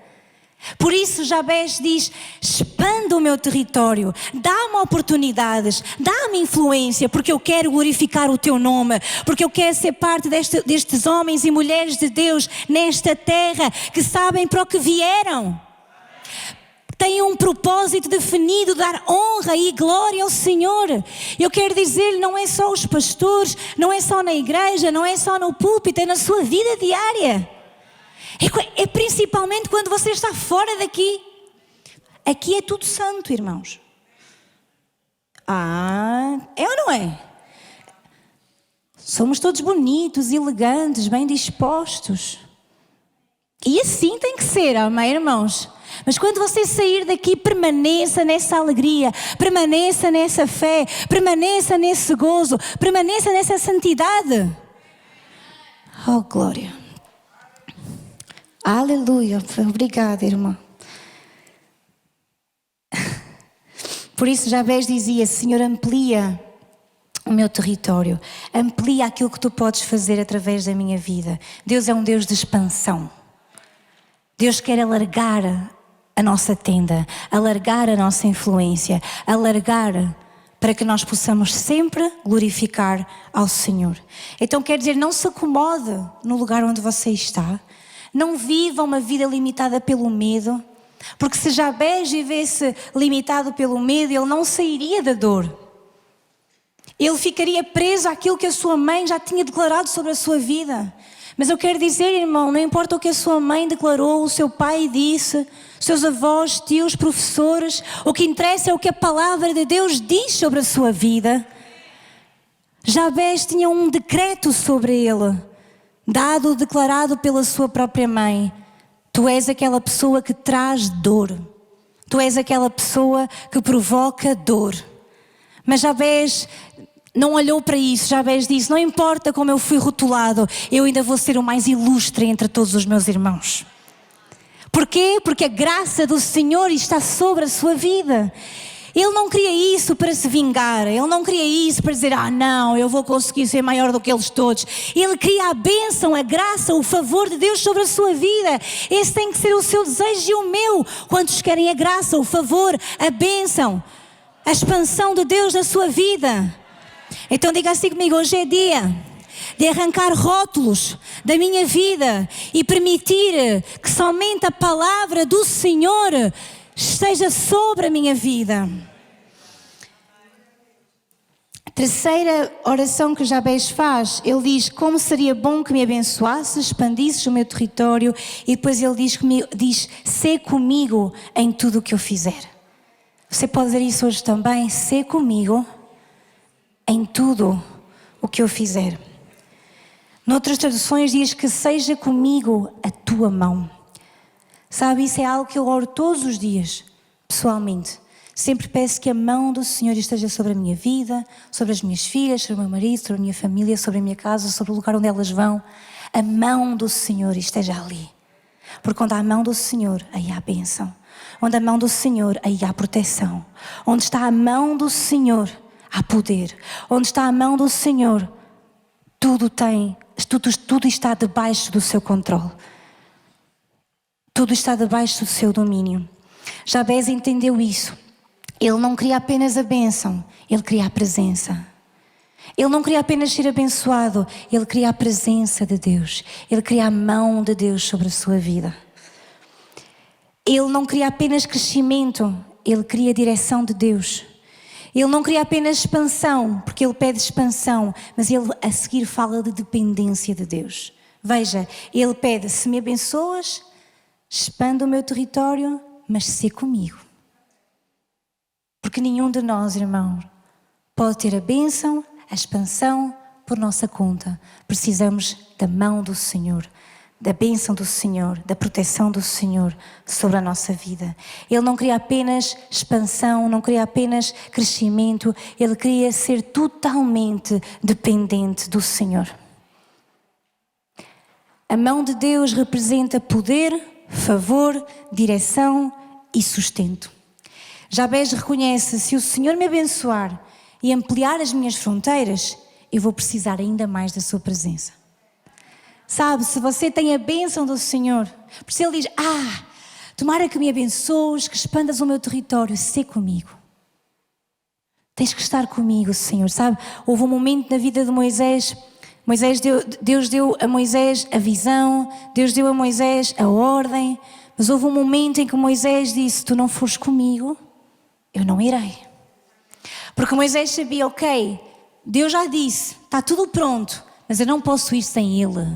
Por isso Jabez diz, expanda o meu território, dá-me oportunidades, dá-me influência, porque eu quero glorificar o teu nome, porque eu quero ser parte destes homens e mulheres de Deus nesta terra que sabem para o que vieram. Tem um propósito definido, dar honra e glória ao Senhor. Eu quero dizer, não é só os pastores, não é só na igreja, não é só no púlpito, é na sua vida diária. É principalmente quando você está fora daqui. Aqui é tudo santo, irmãos. É ou não é? Somos todos bonitos, elegantes, bem dispostos. E assim tem que ser, amém, irmãos? Mas quando você sair daqui, permaneça nessa alegria, permaneça nessa fé, permaneça nesse gozo, permaneça nessa santidade. Oh, glória. Aleluia. Obrigada, irmã. Por isso Jabez dizia, Senhor, amplia o meu território, amplia aquilo que tu podes fazer através da minha vida. Deus é um Deus de expansão. Deus quer alargar a nossa tenda, alargar a nossa influência, alargar para que nós possamos sempre glorificar ao Senhor. Então quer dizer, não se acomode no lugar onde você está, não viva uma vida limitada pelo medo, porque se Jabez vivesse limitado pelo medo, ele não sairia da dor. Ele ficaria preso àquilo que a sua mãe já tinha declarado sobre a sua vida. Mas eu quero dizer, irmão, não importa o que a sua mãe declarou, o seu pai disse, seus avós, tios, professores, o que interessa é o que a palavra de Deus diz sobre a sua vida. Jabez tinha um decreto sobre ele, declarado pela sua própria mãe. Tu és aquela pessoa que traz dor. Tu és aquela pessoa que provoca dor. Mas Jabez não olhou para isso. Jabez disse, não importa como eu fui rotulado, eu ainda vou ser o mais ilustre entre todos os meus irmãos. Porquê? Porque a graça do Senhor está sobre a sua vida. Ele não queria isso para se vingar. Ele não queria isso para dizer, não, eu vou conseguir ser maior do que eles todos. Ele queria a bênção, a graça, o favor de Deus sobre a sua vida. Esse tem que ser o seu desejo e o meu. Quantos querem a graça, o favor, a bênção, a expansão de Deus na sua vida? Então diga assim comigo, hoje é dia de arrancar rótulos da minha vida e permitir que somente a palavra do Senhor esteja sobre a minha vida. A terceira oração que Jabez faz, ele diz, como seria bom que me abençoasses, expandisses o meu território, e depois ele diz, sê comigo em tudo o que eu fizer. Você pode dizer isso hoje também, sê comigo em tudo o que eu fizer. Noutras traduções diz que seja comigo a tua mão. Sabe, isso é algo que eu oro todos os dias, pessoalmente. Sempre peço que a mão do Senhor esteja sobre a minha vida, sobre as minhas filhas, sobre o meu marido, sobre a minha família, sobre a minha casa, sobre o lugar onde elas vão. A mão do Senhor esteja ali. Porque onde há a mão do Senhor, aí há a bênção. Onde a mão do Senhor, aí há proteção. Onde está a mão do Senhor, há poder. Onde está a mão do Senhor, tudo está debaixo do seu controle. Tudo está debaixo do seu domínio. Jabez entendeu isso. Ele não queria apenas a bênção, ele queria a presença. Ele não queria apenas ser abençoado, ele queria a presença de Deus. Ele queria a mão de Deus sobre a sua vida. Ele não queria apenas crescimento, ele queria a direção de Deus. Ele não queria apenas expansão, porque ele pede expansão, mas ele a seguir fala de dependência de Deus. Veja, ele pede, se me abençoas, expanda o meu território, mas sê comigo. Porque nenhum de nós, irmãos, pode ter a bênção, a expansão por nossa conta. Precisamos da mão do Senhor, da bênção do Senhor, da proteção do Senhor sobre a nossa vida. Ele não queria apenas expansão, não queria apenas crescimento, Ele queria ser totalmente dependente do Senhor. A mão de Deus representa poder, favor, direção e sustento. Jabez reconhece: se o Senhor me abençoar e ampliar as minhas fronteiras, eu vou precisar ainda mais da sua presença. Sabe, se você tem a bênção do Senhor, por isso Ele diz: tomara que me abençoes, que expandas o meu território, sê comigo. Tens que estar comigo, Senhor. Sabe, houve um momento na vida de Moisés, Deus deu a Moisés a visão, Deus deu a Moisés a ordem, mas houve um momento em que Moisés disse: se tu não fores comigo, eu não irei. Porque Moisés sabia: ok, Deus já disse, está tudo pronto, mas eu não posso ir sem Ele.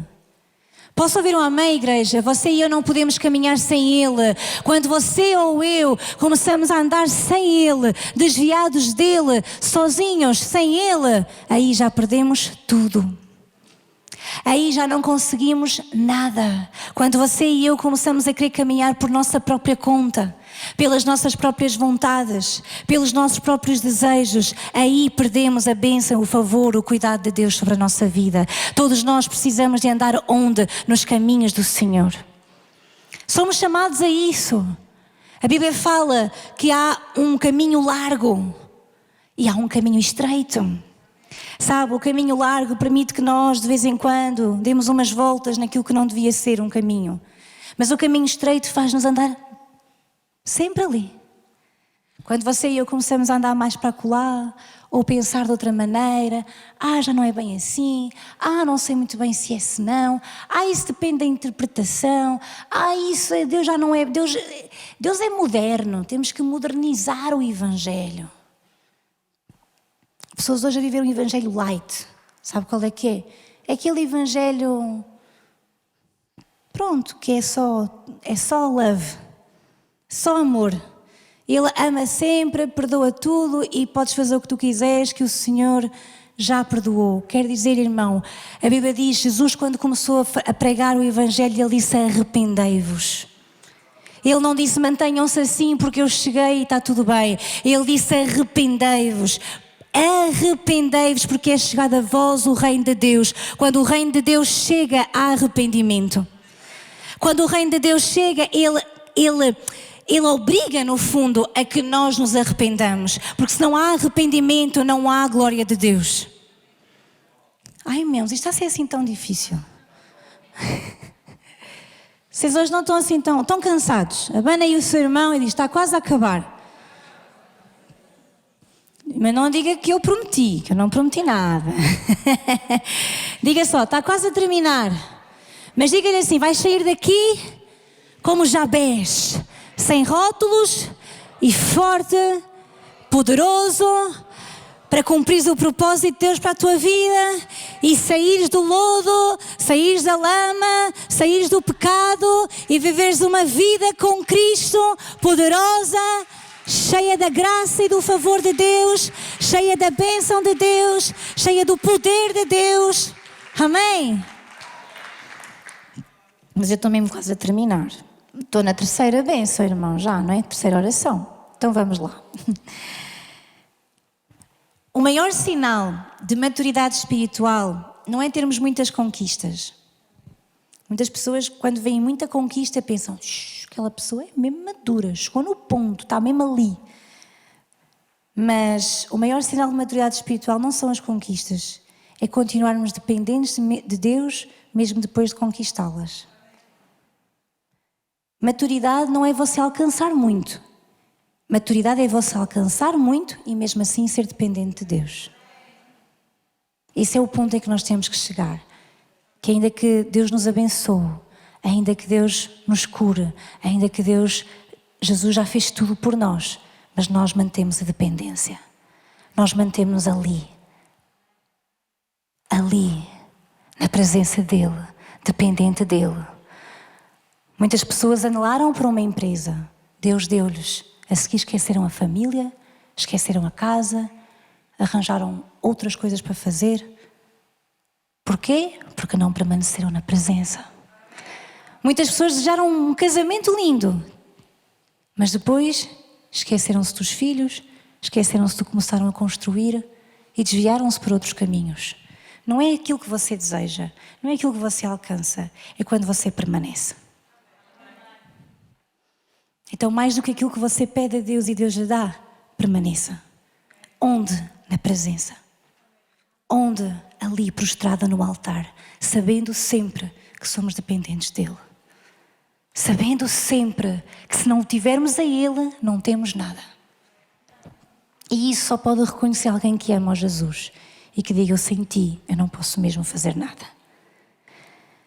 Posso ouvir um amém, igreja? Você e eu não podemos caminhar sem Ele. Quando você ou eu começamos a andar sem Ele, desviados dEle, sozinhos, sem Ele, aí já perdemos tudo. Aí já não conseguimos nada. Quando você e eu começamos a querer caminhar por nossa própria conta, pelas nossas próprias vontades, pelos nossos próprios desejos, aí perdemos a bênção, o favor, o cuidado de Deus sobre a nossa vida. Todos nós precisamos de andar onde? Nos caminhos do Senhor. Somos chamados a isso. A Bíblia fala que há um caminho largo e há um caminho estreito. Sabe, o caminho largo permite que nós, de vez em quando, demos umas voltas naquilo que não devia ser um caminho. Mas o caminho estreito faz-nos andar sempre ali. Quando você e eu começamos a andar mais para acolá, ou pensar de outra maneira, já não é bem assim, não sei muito bem se é se não, isso depende da interpretação, isso Deus já não é, Deus é moderno, temos que modernizar o Evangelho. Pessoas hoje a viver um evangelho light. Sabe qual é que é? É aquele evangelho, pronto, que é só love, só amor. Ele ama sempre, perdoa tudo e podes fazer o que tu quiseres, que o Senhor já perdoou. Quer dizer, irmão, a Bíblia diz, Jesus quando começou a pregar o evangelho, Ele disse: arrependei-vos. Ele não disse: mantenham-se assim porque eu cheguei e está tudo bem. Ele disse: arrependei-vos. Arrependei-vos porque é chegado a vós o reino de Deus. Quando o reino de Deus chega, há arrependimento. Quando o reino de Deus chega, Ele obriga no fundo a que nós nos arrependamos. Porque se não há arrependimento, não há glória de Deus. Irmãos, isto está a ser assim tão difícil. Vocês hoje não estão assim tão cansados. Abana aí o seu irmão e diz: está quase a acabar. Mas não diga que eu prometi, que eu não prometi nada. Diga só: está quase a terminar. Mas diga-lhe assim: vais sair daqui como Jabez, sem rótulos e forte, poderoso, para cumprir o propósito de Deus para a tua vida e saíres do lodo, saíres da lama, saíres do pecado e viveres uma vida com Cristo, poderosa, cheia da graça e do favor de Deus, cheia da bênção de Deus, cheia do poder de Deus. Amém? Mas eu estou mesmo quase a terminar. Estou na terceira bênção, irmão, já, não é? Terceira oração. Então vamos lá. O maior sinal de maturidade espiritual não é termos muitas conquistas. Muitas pessoas, quando veem muita conquista, pensam: aquela pessoa é mesmo madura, chegou no ponto, está mesmo ali. Mas o maior sinal de maturidade espiritual não são as conquistas, é continuarmos dependentes de Deus, mesmo depois de conquistá-las. Maturidade não é você alcançar muito. Maturidade é você alcançar muito e mesmo assim ser dependente de Deus. Esse é o ponto em que nós temos que chegar. Que ainda que Deus nos abençoe, ainda que Deus nos cure, ainda que Jesus já fez tudo por nós, mas nós mantemos a dependência. Nós mantemos-nos ali, na presença dEle, dependente dEle. Muitas pessoas anelaram por uma empresa, Deus deu-lhes, a seguir esqueceram a família, esqueceram a casa, arranjaram outras coisas para fazer. Porquê? Porque não permaneceram na presença. Muitas pessoas desejaram um casamento lindo, mas depois esqueceram-se dos filhos, esqueceram-se do que começaram a construir e desviaram-se por outros caminhos. Não é aquilo que você deseja, não é aquilo que você alcança, é quando você permanece. Então, mais do que aquilo que você pede a Deus e Deus lhe dá, permaneça. Onde? Na presença. Onde? Ali prostrada no altar, sabendo sempre que somos dependentes dEle. Sabendo sempre que se não o tivermos a Ele, não temos nada. E isso só pode reconhecer alguém que ama a Jesus e que diga: eu sem ti, eu não posso mesmo fazer nada.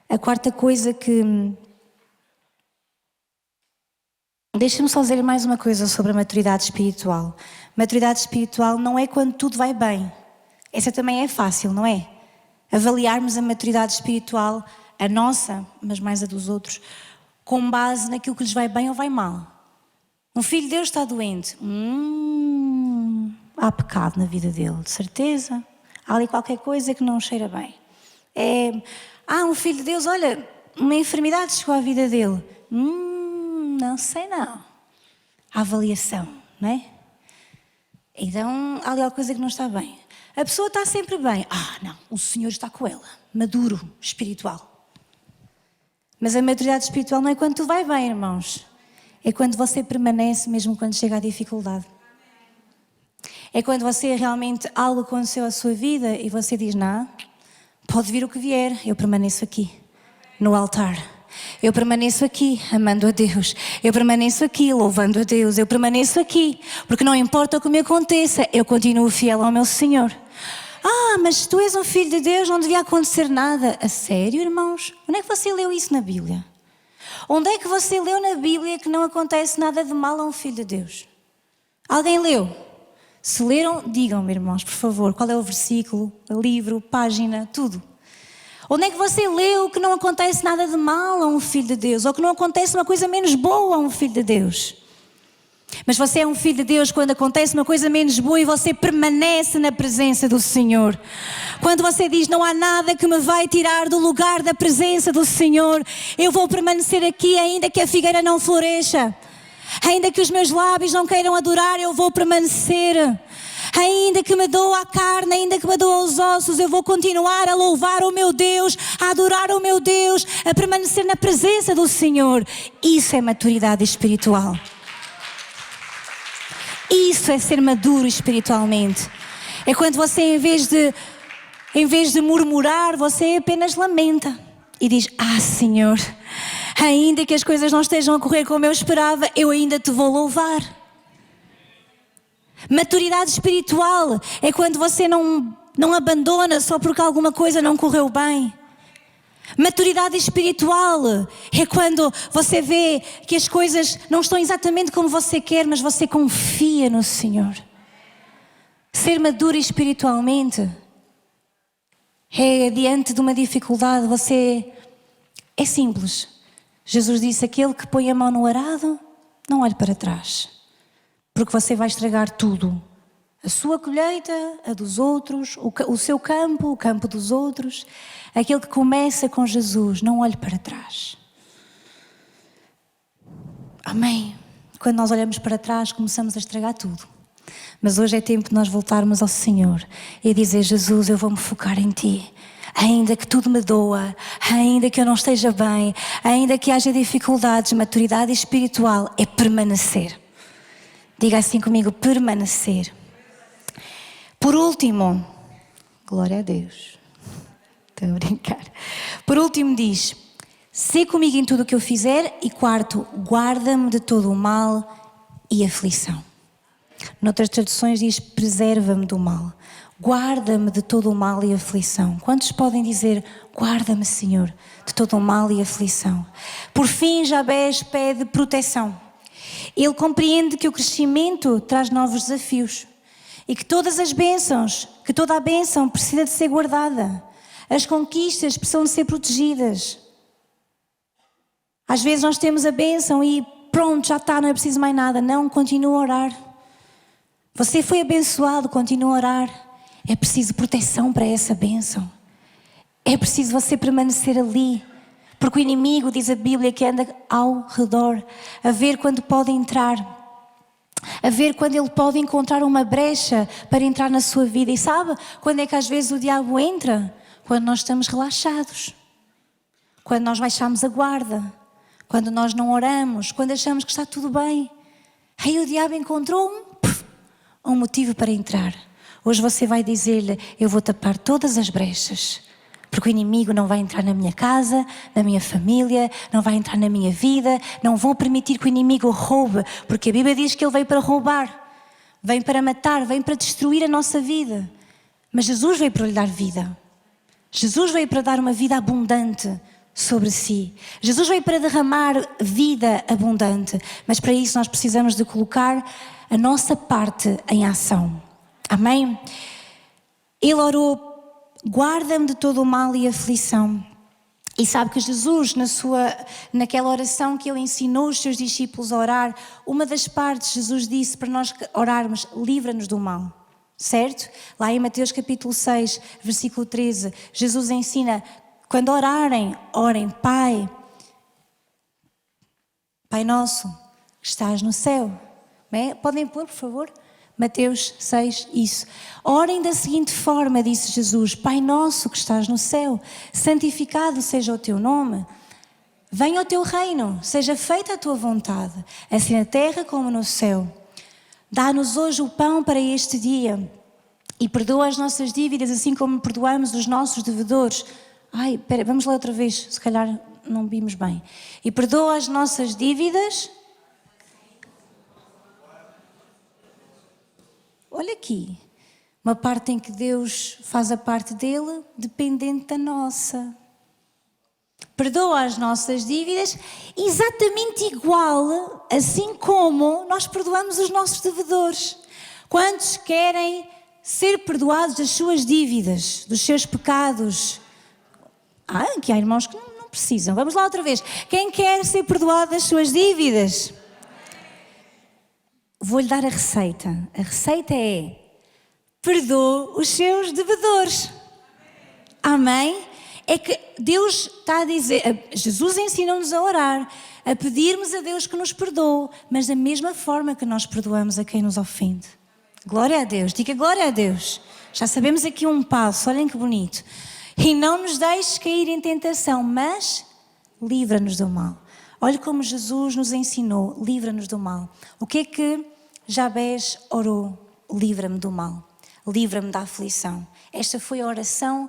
A quarta coisa que... Deixa-me só dizer mais uma coisa sobre a maturidade espiritual. Maturidade espiritual não é quando tudo vai bem. Essa também é fácil, não é? Avaliarmos a maturidade espiritual, a nossa, mas mais a dos outros, com base naquilo que lhes vai bem ou vai mal. Um filho de Deus está doente. Há pecado na vida dele, de certeza. Há ali qualquer coisa que não cheira bem. Um filho de Deus, olha, uma enfermidade chegou à vida dele. Não sei não. A avaliação, não é? Então, há ali alguma coisa que não está bem. A pessoa está sempre bem. Não, o Senhor está com ela. Maduro, espiritual. Mas a maturidade espiritual não é quando tudo vai bem, irmãos. É quando você permanece mesmo quando chega a dificuldade. É quando você realmente, algo aconteceu à sua vida e você diz: não, pode vir o que vier, eu permaneço aqui, no altar. Eu permaneço aqui amando a Deus. Eu permaneço aqui louvando a Deus. Eu permaneço aqui porque não importa o que me aconteça, eu continuo fiel ao meu Senhor. Mas tu és um filho de Deus, não devia acontecer nada. A sério, irmãos? Onde é que você leu isso na Bíblia? Onde é que você leu na Bíblia que não acontece nada de mal a um filho de Deus? Alguém leu? Se leram, digam-me, irmãos, por favor, qual é o versículo, o livro, página, tudo. Onde é que você leu que não acontece nada de mal a um filho de Deus? Ou que não acontece uma coisa menos boa a um filho de Deus? Mas você é um filho de Deus quando acontece uma coisa menos boa e você permanece na presença do Senhor. Quando você diz: não há nada que me vai tirar do lugar da presença do Senhor. Eu vou permanecer aqui ainda que a figueira não floresça. Ainda que os meus lábios não queiram adorar, eu vou permanecer. Ainda que me doa a carne, ainda que me doa os ossos, eu vou continuar a louvar o meu Deus, a adorar o meu Deus, a permanecer na presença do Senhor. Isso é maturidade espiritual. Isso é ser maduro espiritualmente. É quando você, em vez de murmurar, você apenas lamenta e diz: Senhor, ainda que as coisas não estejam a correr como eu esperava, eu ainda te vou louvar. Maturidade espiritual é quando você não abandona só porque alguma coisa não correu bem. Maturidade espiritual é quando você vê que as coisas não estão exatamente como você quer, mas você confia no Senhor. Ser maduro espiritualmente é diante de uma dificuldade, é simples. Jesus disse: aquele que põe a mão no arado, não olhe para trás. Porque você vai estragar tudo. A sua colheita, a dos outros, o seu campo, o campo dos outros. Aquele que começa com Jesus, não olhe para trás. Amém. Quando nós olhamos para trás, começamos a estragar tudo. Mas hoje é tempo de nós voltarmos ao Senhor e dizer: Jesus, eu vou me focar em Ti. Ainda que tudo me doa, ainda que eu não esteja bem, ainda que haja dificuldades, maturidade espiritual é permanecer. Diga assim comigo: permanecer. Por último, glória a Deus. Estou a brincar. Por último diz: sê comigo em tudo o que eu fizer. E quarto, guarda-me de todo o mal e aflição. Noutras traduções diz: preserva-me do mal. Guarda-me de todo o mal e aflição. Quantos podem dizer: guarda-me, Senhor, de todo o mal e aflição? Por fim, Jabés pede proteção. Ele compreende que o crescimento traz novos desafios e que toda a bênção precisa de ser guardada. As conquistas precisam de ser protegidas. Às vezes nós temos a bênção e pronto, já está, não é preciso mais nada. Não, continua a orar. Você foi abençoado, continua a orar. É preciso proteção para essa bênção. É preciso você permanecer ali. Porque o inimigo, diz a Bíblia, que anda ao redor, a ver quando pode entrar, a ver quando ele pode encontrar uma brecha para entrar na sua vida. E sabe quando é que às vezes o diabo entra? Quando nós estamos relaxados, quando nós baixamos a guarda, quando nós não oramos, quando achamos que está tudo bem. Aí o diabo encontrou um motivo para entrar. Hoje você vai dizer-lhe: eu vou tapar todas as brechas, porque o inimigo não vai entrar na minha casa, na minha família, não vai entrar na minha vida, não vou permitir que o inimigo roube, porque a Bíblia diz que ele veio para roubar, vem para matar, vem para destruir a nossa vida. Mas Jesus veio para lhe dar vida. Jesus veio para dar uma vida abundante sobre si. Jesus veio para derramar vida abundante, mas para isso nós precisamos de colocar a nossa parte em ação. Amém? Ele orou: guarda-me de todo o mal e aflição. E sabe que Jesus, naquela oração que ele ensinou os seus discípulos a orar, uma das partes Jesus disse para nós orarmos: livra-nos do mal. Certo? Lá em Mateus capítulo 6, versículo 13, Jesus ensina: quando orarem, orem: Pai nosso que estás no céu. Podem pôr, por favor? Mateus 6, isso. Orem da seguinte forma, disse Jesus: Pai nosso que estás no céu, santificado seja o teu nome. Venha o teu reino, seja feita a tua vontade, assim na terra como no céu. Dá-nos hoje o pão para este dia e perdoa as nossas dívidas, assim como perdoamos os nossos devedores. Vamos lá outra vez, se calhar não vimos bem. E perdoa as nossas dívidas. Olha aqui, uma parte em que Deus faz a parte dele dependente da nossa. Perdoa as nossas dívidas exatamente igual, assim como nós perdoamos os nossos devedores. Quantos querem ser perdoados das suas dívidas, dos seus pecados? Aqui há irmãos que não precisam. Vamos lá outra vez. Quem quer ser perdoado das suas dívidas? Vou-lhe dar a receita. A receita é: perdoe os seus devedores. Amém? É que Deus está a dizer, Jesus ensinou-nos a orar, a pedirmos a Deus que nos perdoe, mas da mesma forma que nós perdoamos a quem nos ofende. Glória a Deus, diga glória a Deus. Já sabemos aqui um passo, olhem que bonito. E não nos deixes cair em tentação, mas livra-nos do mal. Olha como Jesus nos ensinou: livra-nos do mal. O que é que Jabés orou? Livra-me do mal, livra-me da aflição. Esta foi a oração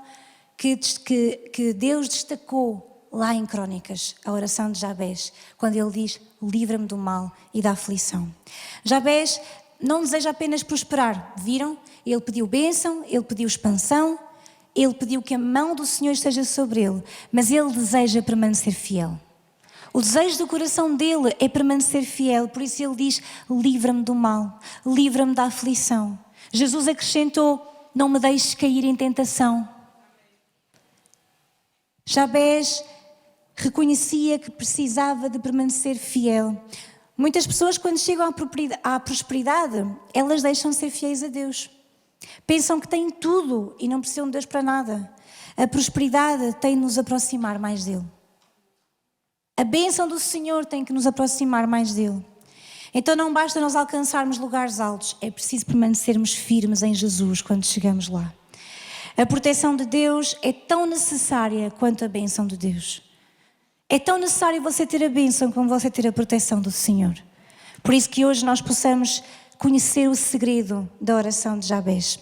que Deus destacou lá em Crônicas, a oração de Jabés, quando ele diz: livra-me do mal e da aflição. Jabés não deseja apenas prosperar, viram? Ele pediu bênção, ele pediu expansão, ele pediu que a mão do Senhor esteja sobre ele, mas ele deseja permanecer fiel. O desejo do coração dele é permanecer fiel, por isso ele diz: livra-me do mal, livra-me da aflição. Jesus acrescentou: não me deixes cair em tentação. Jabés reconhecia que precisava de permanecer fiel. Muitas pessoas, quando chegam à prosperidade, elas deixam de ser fiéis a Deus. Pensam que têm tudo e não precisam de Deus para nada. A prosperidade tem de nos aproximar mais dele. A bênção do Senhor tem que nos aproximar mais dele. Então não basta nós alcançarmos lugares altos, é preciso permanecermos firmes em Jesus quando chegamos lá. A proteção de Deus é tão necessária quanto a bênção de Deus. É tão necessário você ter a bênção como você ter a proteção do Senhor. Por isso que hoje nós possamos conhecer o segredo da oração de Jabés.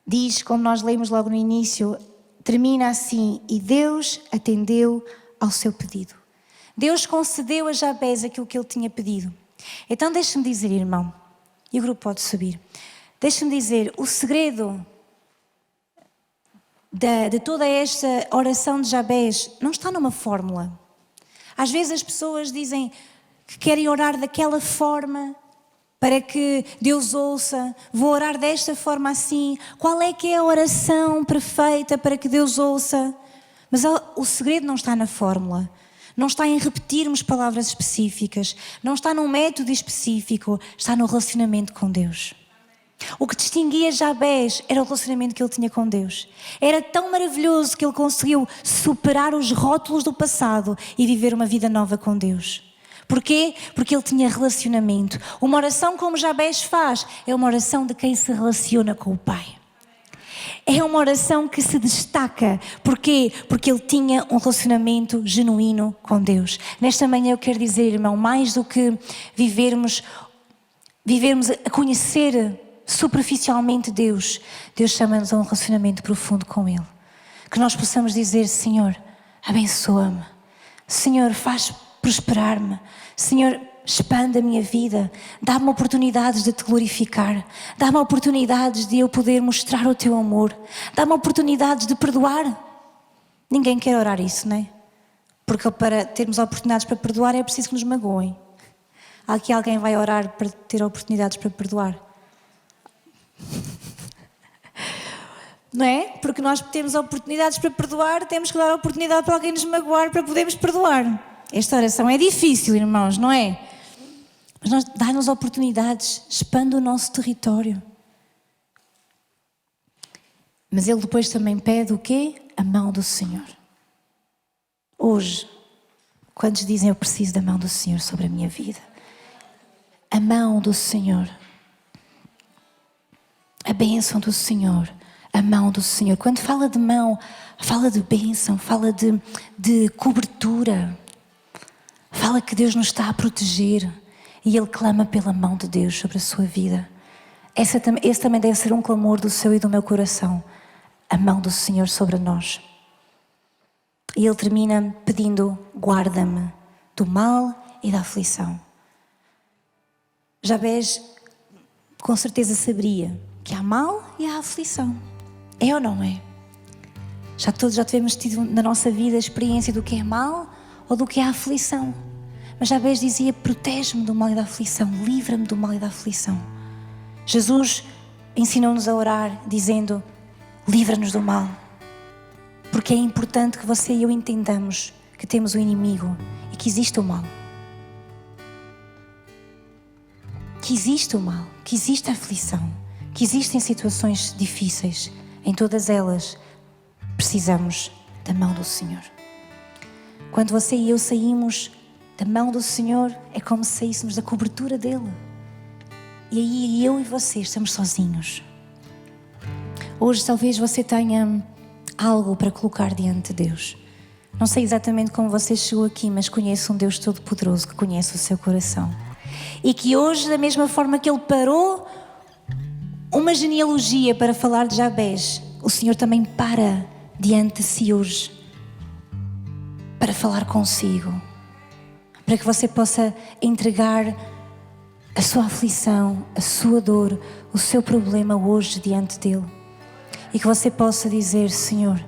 Diz, como nós lemos logo no início, termina assim: e Deus atendeu ao seu pedido. Deus concedeu a Jabés aquilo que ele tinha pedido. Então deixa-me dizer, irmão, e o grupo pode subir, deixa-me dizer, o segredo de toda esta oração de Jabés não está numa fórmula. Às vezes as pessoas dizem que querem orar daquela forma para que Deus ouça, vou orar desta forma assim. Qual é que é a oração perfeita para que Deus ouça? Mas o segredo não está na fórmula. Não está em repetirmos palavras específicas, não está num método específico, está no relacionamento com Deus. O que distinguia Jabés era o relacionamento que ele tinha com Deus. Era tão maravilhoso que ele conseguiu superar os rótulos do passado e viver uma vida nova com Deus. Porquê? Porque ele tinha relacionamento. Uma oração como Jabés faz é uma oração de quem se relaciona com o Pai. É uma oração que se destaca. Porquê? Porque ele tinha um relacionamento genuíno com Deus. Nesta manhã eu quero dizer, irmão, mais do que vivermos a conhecer superficialmente Deus, Deus chama-nos a um relacionamento profundo com Ele. Que nós possamos dizer: Senhor, abençoa-me. Senhor, faz prosperar-me. Senhor, expande a minha vida. Dá-me oportunidades de Te glorificar. Dá-me oportunidades de eu poder mostrar o Teu amor. Dá-me oportunidades de perdoar. Ninguém quer orar isso, não é? Porque para termos oportunidades para perdoar é preciso que nos magoem. Aqui alguém vai orar para ter oportunidades para perdoar? Não é? Porque nós temos oportunidades para perdoar, temos que dar a oportunidade para alguém nos magoar para podermos perdoar. Esta oração é difícil, irmãos, não é? Mas dá-nos oportunidades, expande o nosso território. Mas ele depois também pede o quê? A mão do Senhor. Hoje, quantos dizem: eu preciso da mão do Senhor sobre a minha vida? A mão do Senhor. A bênção do Senhor. A mão do Senhor. Quando fala de mão, fala de bênção, fala de cobertura. Fala que Deus nos está a proteger. E ele clama pela mão de Deus sobre a sua vida. Esse também deve ser um clamor do seu e do meu coração. A mão do Senhor sobre nós. E ele termina pedindo: guarda-me do mal e da aflição. Jabés com certeza saberia que há mal e há aflição. É ou não é? Todos já tivemos tido na nossa vida a experiência do que é mal ou do que é aflição. Mas Jabés dizia: protege-me do mal e da aflição, livra-me do mal e da aflição. Jesus ensinou-nos a orar dizendo: livra-nos do mal. Porque é importante que você e eu entendamos que temos um inimigo e que existe o mal. Que existe o mal, que existe a aflição, que existem situações difíceis. Em todas elas precisamos da mão do Senhor. Quando você e eu saímos da mão do Senhor, é como se saíssemos da cobertura dele. E aí eu e você estamos sozinhos. Hoje talvez você tenha algo para colocar diante de Deus. Não sei exatamente como você chegou aqui, mas conheço um Deus todo-poderoso que conhece o seu coração. E que hoje, da mesma forma que Ele parou uma genealogia para falar de Jabés, o Senhor também para diante de si hoje para falar consigo. Para que você possa entregar a sua aflição, a sua dor, o seu problema hoje diante dele. E que você possa dizer: Senhor,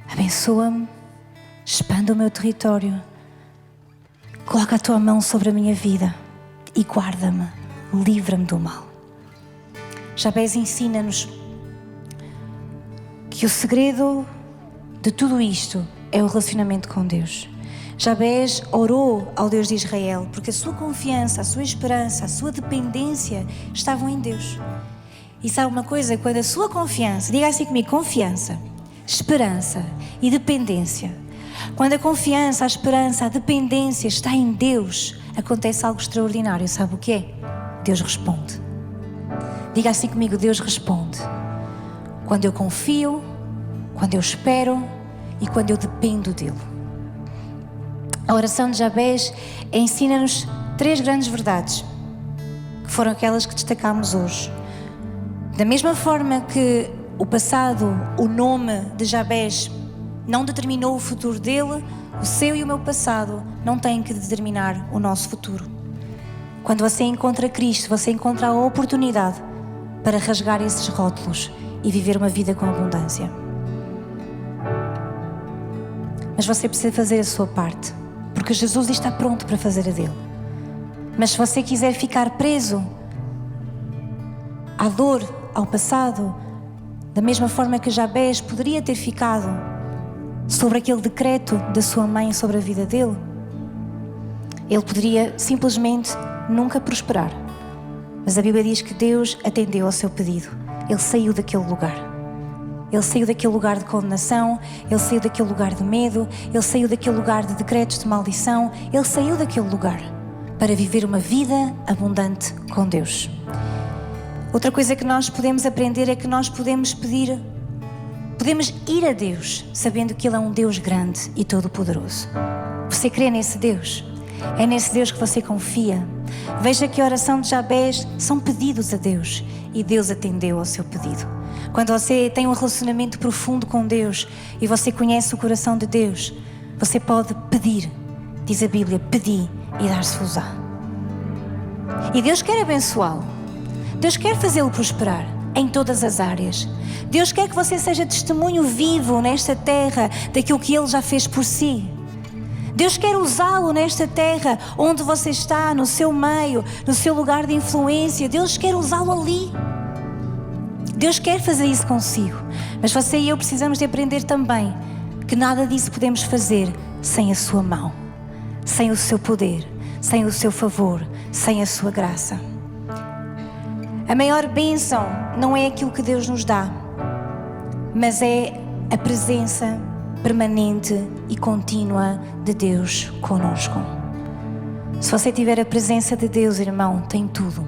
abençoa-me, expanda o meu território, coloca a tua mão sobre a minha vida e guarda-me, livra-me do mal. Jabés ensina-nos que o segredo de tudo isto é o relacionamento com Deus. Jabés orou ao Deus de Israel porque a sua confiança, a sua esperança, a sua dependência estavam em Deus. E sabe uma coisa? Quando a sua confiança, diga assim comigo: confiança, esperança e dependência. Quando a confiança, a esperança, a dependência está em Deus, acontece algo extraordinário. Sabe o que é? Deus responde. Diga assim comigo: Deus responde. Quando eu confio, quando eu espero e quando eu dependo dele. A oração de Jabés ensina-nos 3 grandes verdades, que foram aquelas que destacámos hoje. Da mesma forma que o passado, o nome de Jabés não determinou o futuro dele, o seu e o meu passado não têm que determinar o nosso futuro. Quando você encontra Cristo, você encontra a oportunidade para rasgar esses rótulos e viver uma vida com abundância. Mas você precisa fazer a sua parte, porque Jesus está pronto para fazer a dele. Mas se você quiser ficar preso à dor, ao passado, da mesma forma que Jabés poderia ter ficado sobre aquele decreto da sua mãe sobre a vida dele, ele poderia simplesmente nunca prosperar. Mas a Bíblia diz que Deus atendeu ao seu pedido. Ele saiu daquele lugar. Ele saiu daquele lugar de condenação, ele saiu daquele lugar de medo, ele saiu daquele lugar de decretos de maldição, ele saiu daquele lugar para viver uma vida abundante com Deus. Outra coisa que nós podemos aprender é que nós podemos ir a Deus sabendo que Ele é um Deus grande e todo-poderoso. Você crê nesse Deus? É nesse Deus que você confia? Veja que a oração de Jabez são pedidos a Deus e Deus atendeu ao seu pedido. Quando você tem um relacionamento profundo com Deus e você conhece o coração de Deus, você pode pedir, diz a Bíblia, pedi e dar-se-vos-á. E Deus quer abençoá-lo. Deus quer fazê-lo prosperar em todas as áreas. Deus quer que você seja testemunho vivo nesta terra daquilo que Ele já fez por si. Deus quer usá-lo nesta terra onde você está, no seu meio, no seu lugar de influência. Deus quer usá-lo ali. Deus quer fazer isso consigo, mas você e eu precisamos de aprender também que nada disso podemos fazer sem a sua mão, sem o seu poder, sem o seu favor, sem a sua graça. A maior bênção não é aquilo que Deus nos dá, mas é a presença permanente e contínua de Deus conosco. Se você tiver a presença de Deus, irmão, tem tudo.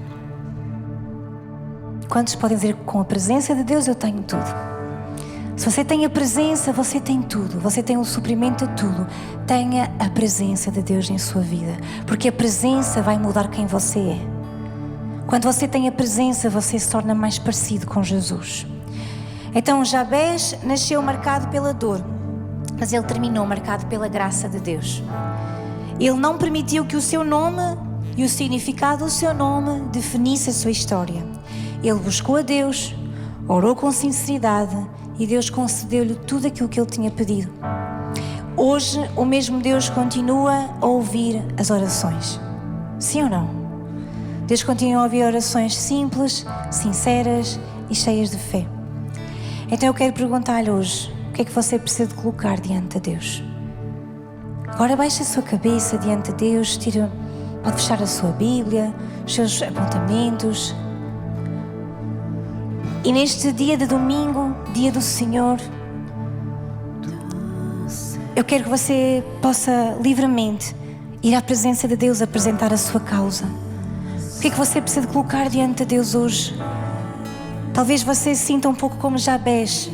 Quantos podem dizer que com a presença de Deus eu tenho tudo? Se você tem a presença, você tem tudo. Você tem o suprimento de tudo. Tenha a presença de Deus em sua vida, porque a presença vai mudar quem você é. Quando você tem a presença, você se torna mais parecido com Jesus. Então Jabez nasceu marcado pela dor, mas ele terminou marcado pela graça de Deus. Ele não permitiu que o seu nome e o significado do seu nome definisse a sua história. Ele buscou a Deus, orou com sinceridade e Deus concedeu-lhe tudo aquilo que ele tinha pedido. Hoje, o mesmo Deus continua a ouvir as orações. Sim ou não? Deus continua a ouvir orações simples, sinceras e cheias de fé. Então eu quero perguntar-lhe hoje, o que é que você precisa de colocar diante de Deus? Agora baixe a sua cabeça diante de Deus, pode fechar a sua Bíblia, os seus apontamentos. E neste dia de domingo, dia do Senhor, eu quero que você possa livremente ir à presença de Deus, apresentar a sua causa. O que é que você precisa de colocar diante de Deus hoje? Talvez você se sinta um pouco como Jabez.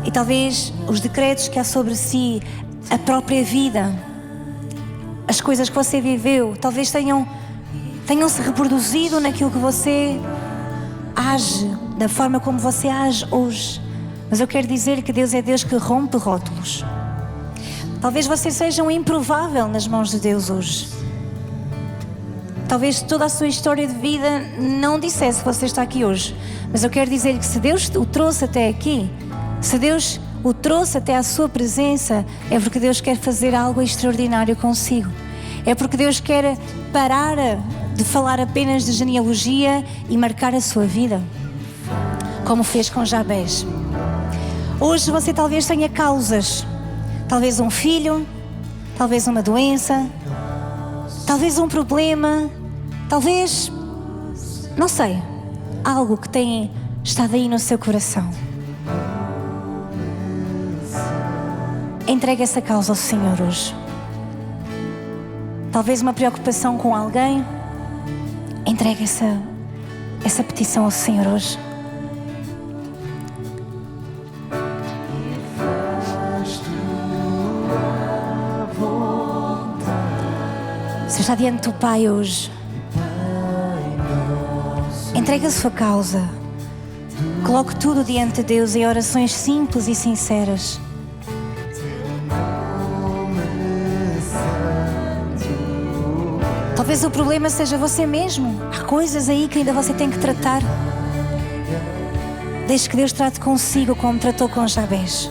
E talvez os decretos que há sobre si, a própria vida, as coisas que você viveu, talvez tenham se reproduzido naquilo que você age, da forma como você age hoje. Mas eu quero dizer que Deus é Deus que rompe rótulos. Talvez você seja um improvável nas mãos de Deus hoje. Talvez toda a sua história de vida não dissesse que você está aqui hoje. Mas eu quero dizer que se Deus o trouxe até aqui, se Deus o trouxe até à sua presença, é porque Deus quer fazer algo extraordinário consigo. É porque Deus quer parar de falar apenas de genealogia e marcar a sua vida, como fez com Jabez. Hoje você talvez tenha causas, talvez um filho, talvez uma doença, talvez um problema, talvez, não sei, algo que tenha estado aí no seu coração. Entregue essa causa ao Senhor hoje. Talvez uma preocupação com alguém. Entregue essa petição ao Senhor hoje. Você está diante do Pai hoje. Entregue a sua causa. Coloque tudo diante de Deus em orações simples e sinceras. Talvez o problema seja você mesmo. Há coisas aí que ainda você tem que tratar. Deixe que Deus trate consigo como tratou com Jabez.